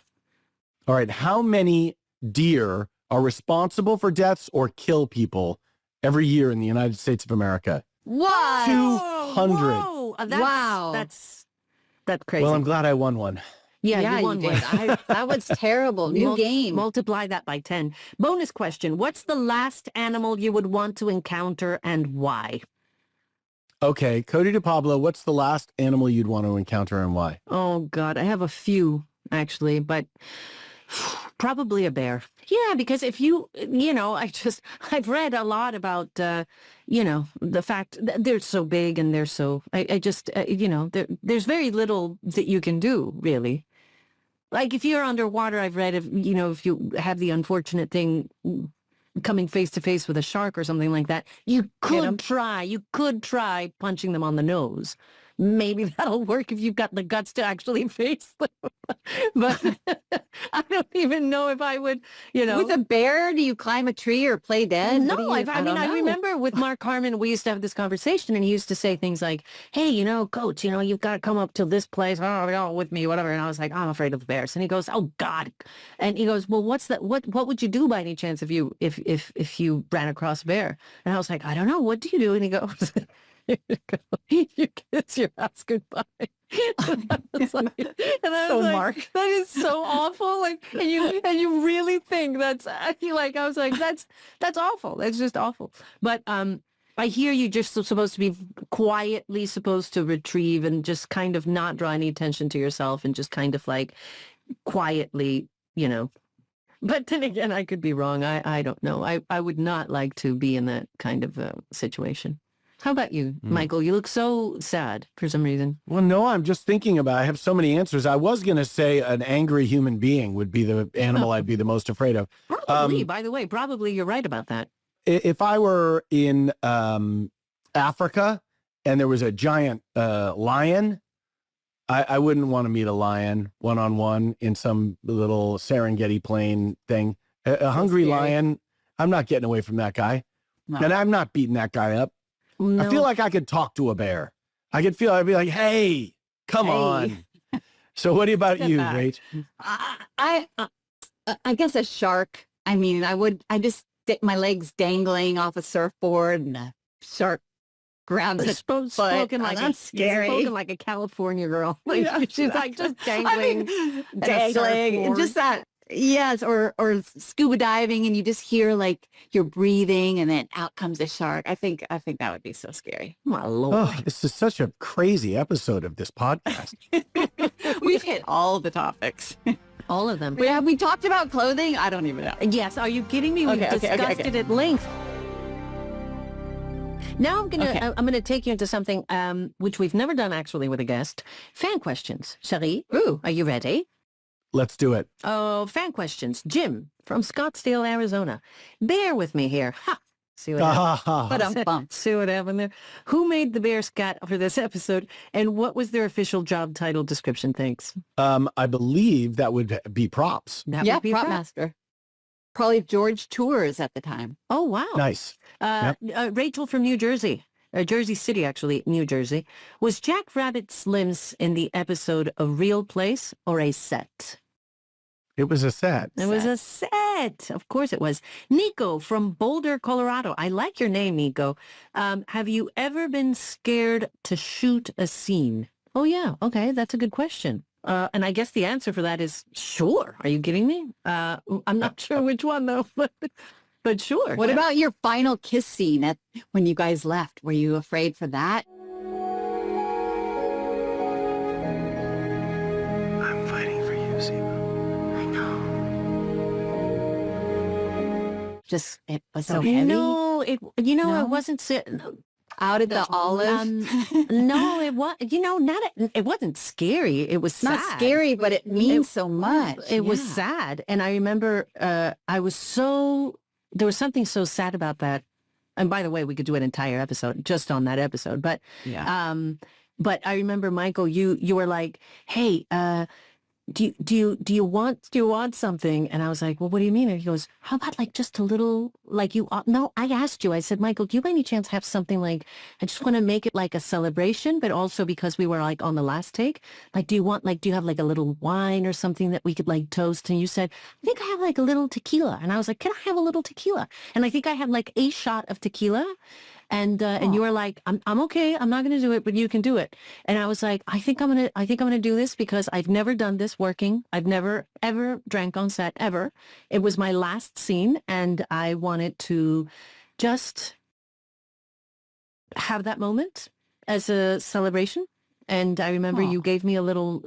All right. How many deer are responsible for deaths or kill people every year in the United States of America? What? 200. Whoa. Wow. That's crazy. Well, I'm glad I won one. Yeah, you won did. one. That was terrible. New game. Multiply that by 10. Bonus question. What's the last animal you would want to encounter and why? Okay. Cody DePablo, what's the last animal you'd want to encounter and why? Oh, God. I have a few, actually, but probably a bear. Yeah, because if I've read a lot about, the fact that they're so big and they're so, there's very little that you can do, really. Like if you're underwater, I've read if you have the unfortunate thing coming face to face with a shark or something like that, you could try punching them on the nose. Maybe that'll work if you've got the guts to actually face them. But I don't even know if I would, With a bear, do you climb a tree or play dead? No, I remember with Mark Harmon, we used to have this conversation and he used to say things like, hey, Coach, you've got to come up to this place, with me, whatever. And I was like, I'm afraid of bears. And he goes, oh God. And he goes, well, what's that? What would you do by any chance if you ran across a bear? And I was like, I don't know. What do you do? And he goes, you kiss your ass goodbye. And I was like, Mark, that is so awful. Like, and you really think that's I was like, that's awful. That's just awful. But I hear you just supposed to be quietly supposed to retrieve and just kind of not draw any attention to yourself and just kind of like quietly, But then again, I could be wrong. I don't know. I would not like to be in that kind of situation. How about you, Michael? You look so sad for some reason. Well, no, I'm just thinking about, I have so many answers. I was going to say an angry human being would be the animal I'd be the most afraid of. Probably, by the way, you're right about that. If I were in Africa and there was a giant lion, I wouldn't want to meet a lion one-on-one in some little Serengeti plain thing. A hungry lion, I'm not getting away from that guy. No. And I'm not beating that guy up. No. I feel like I could talk to a bear. I'd be like, hey, come on. So what about you, Rach? I guess a shark. I mean, I just stick my legs dangling off a surfboard and a shark grabs it. Spoken like a California girl. She's like just dangling. And just that. Yes, or scuba diving and you just hear like you're breathing and then out comes a shark. I think that would be so scary. My Lord. Oh, this is such a crazy episode of this podcast. We've hit all the topics. All of them. Have we talked about clothing? I don't even know. Yes, are you kidding me? We've discussed it at length. Now I'm gonna take you into something which we've never done actually with a guest. Fan questions. Cherie, are you ready? Let's do it. Oh, fan questions. Jim from Scottsdale, Arizona. Bear with me here. Ha! See what happened? See what happened there? Who made the bear scat for this episode, and what was their official job title description? Thanks. I believe that would be props. That would be prop master. Probably George Tours at the time. Oh, wow. Nice. Rachel from New Jersey. Jersey City, actually, New Jersey. Was Jack Rabbit Slims in the episode a real place or a set? It was a set. It was a set. Of course it was. Nico from Boulder, Colorado. I like your name, Nico. Have you ever been scared to shoot a scene? Oh, yeah. Okay, that's a good question. And I guess the answer for that is sure. Are you kidding me? I'm not sure which one, though. But sure. What about your final kiss scene when you guys left? Were you afraid for that? I'm fighting for you, Zeba. I know. Just, it was so heavy. No, it wasn't. out at the olive. No, it was, it wasn't scary. It was sad. Not scary, but it means so much. It was sad. And I remember there was something so sad about that. And by the way, we could do an entire episode just on that episode. But but I remember, Michael, you were like, hey, do you want something? And I was like, well, what do you mean? And he goes, how about like just a little, like no, I asked you, I said, Michael, do you by any chance have something like, I just want to make it like a celebration, but also because we were like on the last take, like, do you have like a little wine or something that we could like toast? And you said, I think I have like a little tequila. And I was like, can I have a little tequila? And I think I had like a shot of tequila. And you were like, I'm okay. I'm not going to do it, but you can do it. And I was like, I think I'm going to do this because I've never done this working. I've never, ever drank on set ever. It was my last scene and I wanted to just have that moment as a celebration. And I remember you gave me a little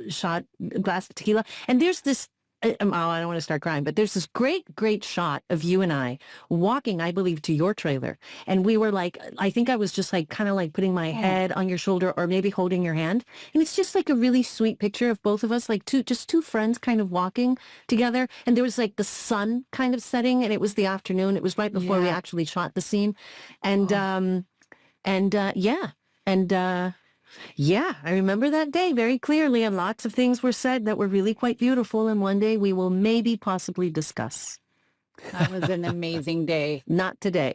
glass of tequila. And there's this, I don't want to start crying, but there's this great shot of you and I walking, I believe, to your trailer. And we were like, I think I was just like kind of like putting my head on your shoulder or maybe holding your hand. And it's just like a really sweet picture of both of us, like two friends kind of walking together. And there was like the sun kind of setting and it was the afternoon. It was right before we actually shot the scene. And, yeah, I remember that day very clearly, and lots of things were said that were really quite beautiful, and one day we will maybe possibly discuss. That was an amazing day. Not today.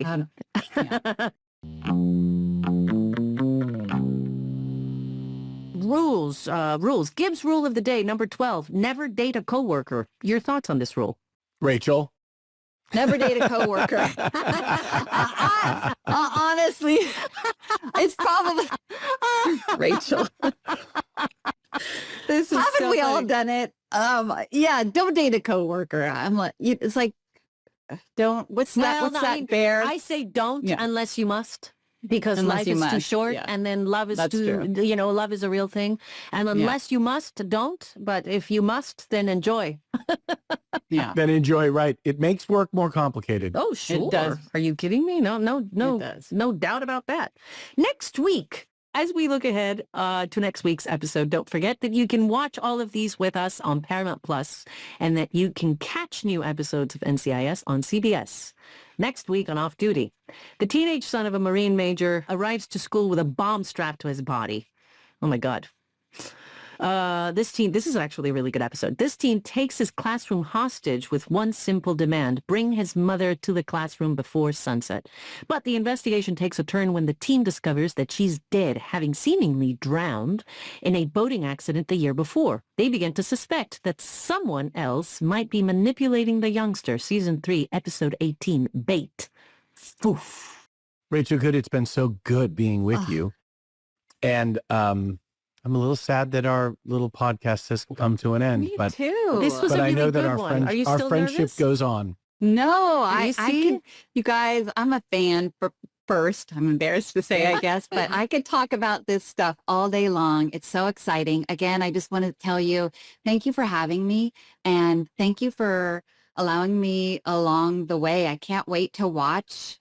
Rules. Gibbs rule of the day, number 12, never date a coworker. Your thoughts on this rule? Rachel? Never date a coworker. Honestly, it's probably Rachel. This is Haven't we all done it? Yeah, don't date a coworker. I'm like, it's like, don't. What's that bear? I say don't unless you must. Because unless life is too short, and then love is love is a real thing. And unless you must, don't. But if you must, then enjoy. Then enjoy, right. It makes work more complicated. Oh, sure. It does. Are you kidding me? No, no doubt about that. Next week, as we look ahead to next week's episode, don't forget that you can watch all of these with us on Paramount Plus, and that you can catch new episodes of NCIS on CBS. Next week on Off Duty, the teenage son of a Marine major arrives to school with a bomb strapped to his body. Oh my God. This is actually a really good episode. This teen takes his classroom hostage with one simple demand: bring his mother to the classroom before sunset. But the investigation takes a turn when the teen discovers that she's dead, having seemingly drowned in a boating accident the year before. They begin to suspect that someone else might be manipulating the youngster. Season 3, episode 18, Bait. Oof. Rachel Good, it's been so good being with you. And I'm a little sad that our little podcast has come to an end. Me too. This was but a really I know that good our, one. Are you our still friendship nervous? goes on. No, I see? can. You guys, I'm a fan first. I'm embarrassed to say, I guess, but I could talk about this stuff all day long. It's so exciting. Again, I just want to tell you, thank you for having me, and thank you for allowing me along the way. I can't wait to watch.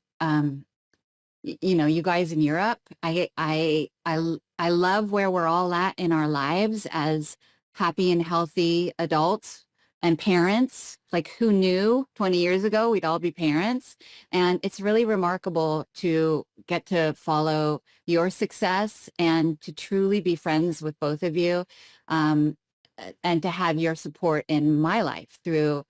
You guys in Europe. I love where we're all at in our lives as happy and healthy adults and parents. Like, who knew 20 years ago we'd all be parents? And it's really remarkable to get to follow your success and to truly be friends with both of you, and to have your support in my life through,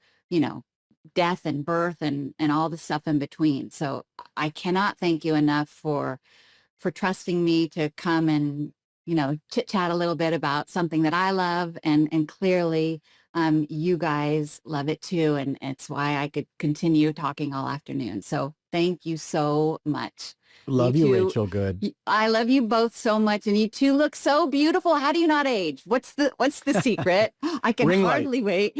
death and birth and all the stuff in between. So I cannot thank you enough for trusting me to come and, chit chat a little bit about something that I love, and clearly you guys love it too. And it's why I could continue talking all afternoon. So thank you so much. Love you, two, Rachel Good. I love you both so much, and you two look so beautiful. How do you not age? What's the secret? I can Ring hardly wait.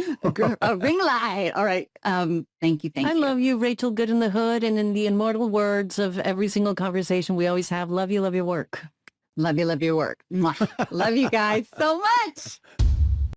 A ring light. All right. Thank you. I love you, Rachel Good in the Hood, and in the immortal words of every single conversation we always have, love you, love your work. Love you, love your work. Mwah. Love you guys so much.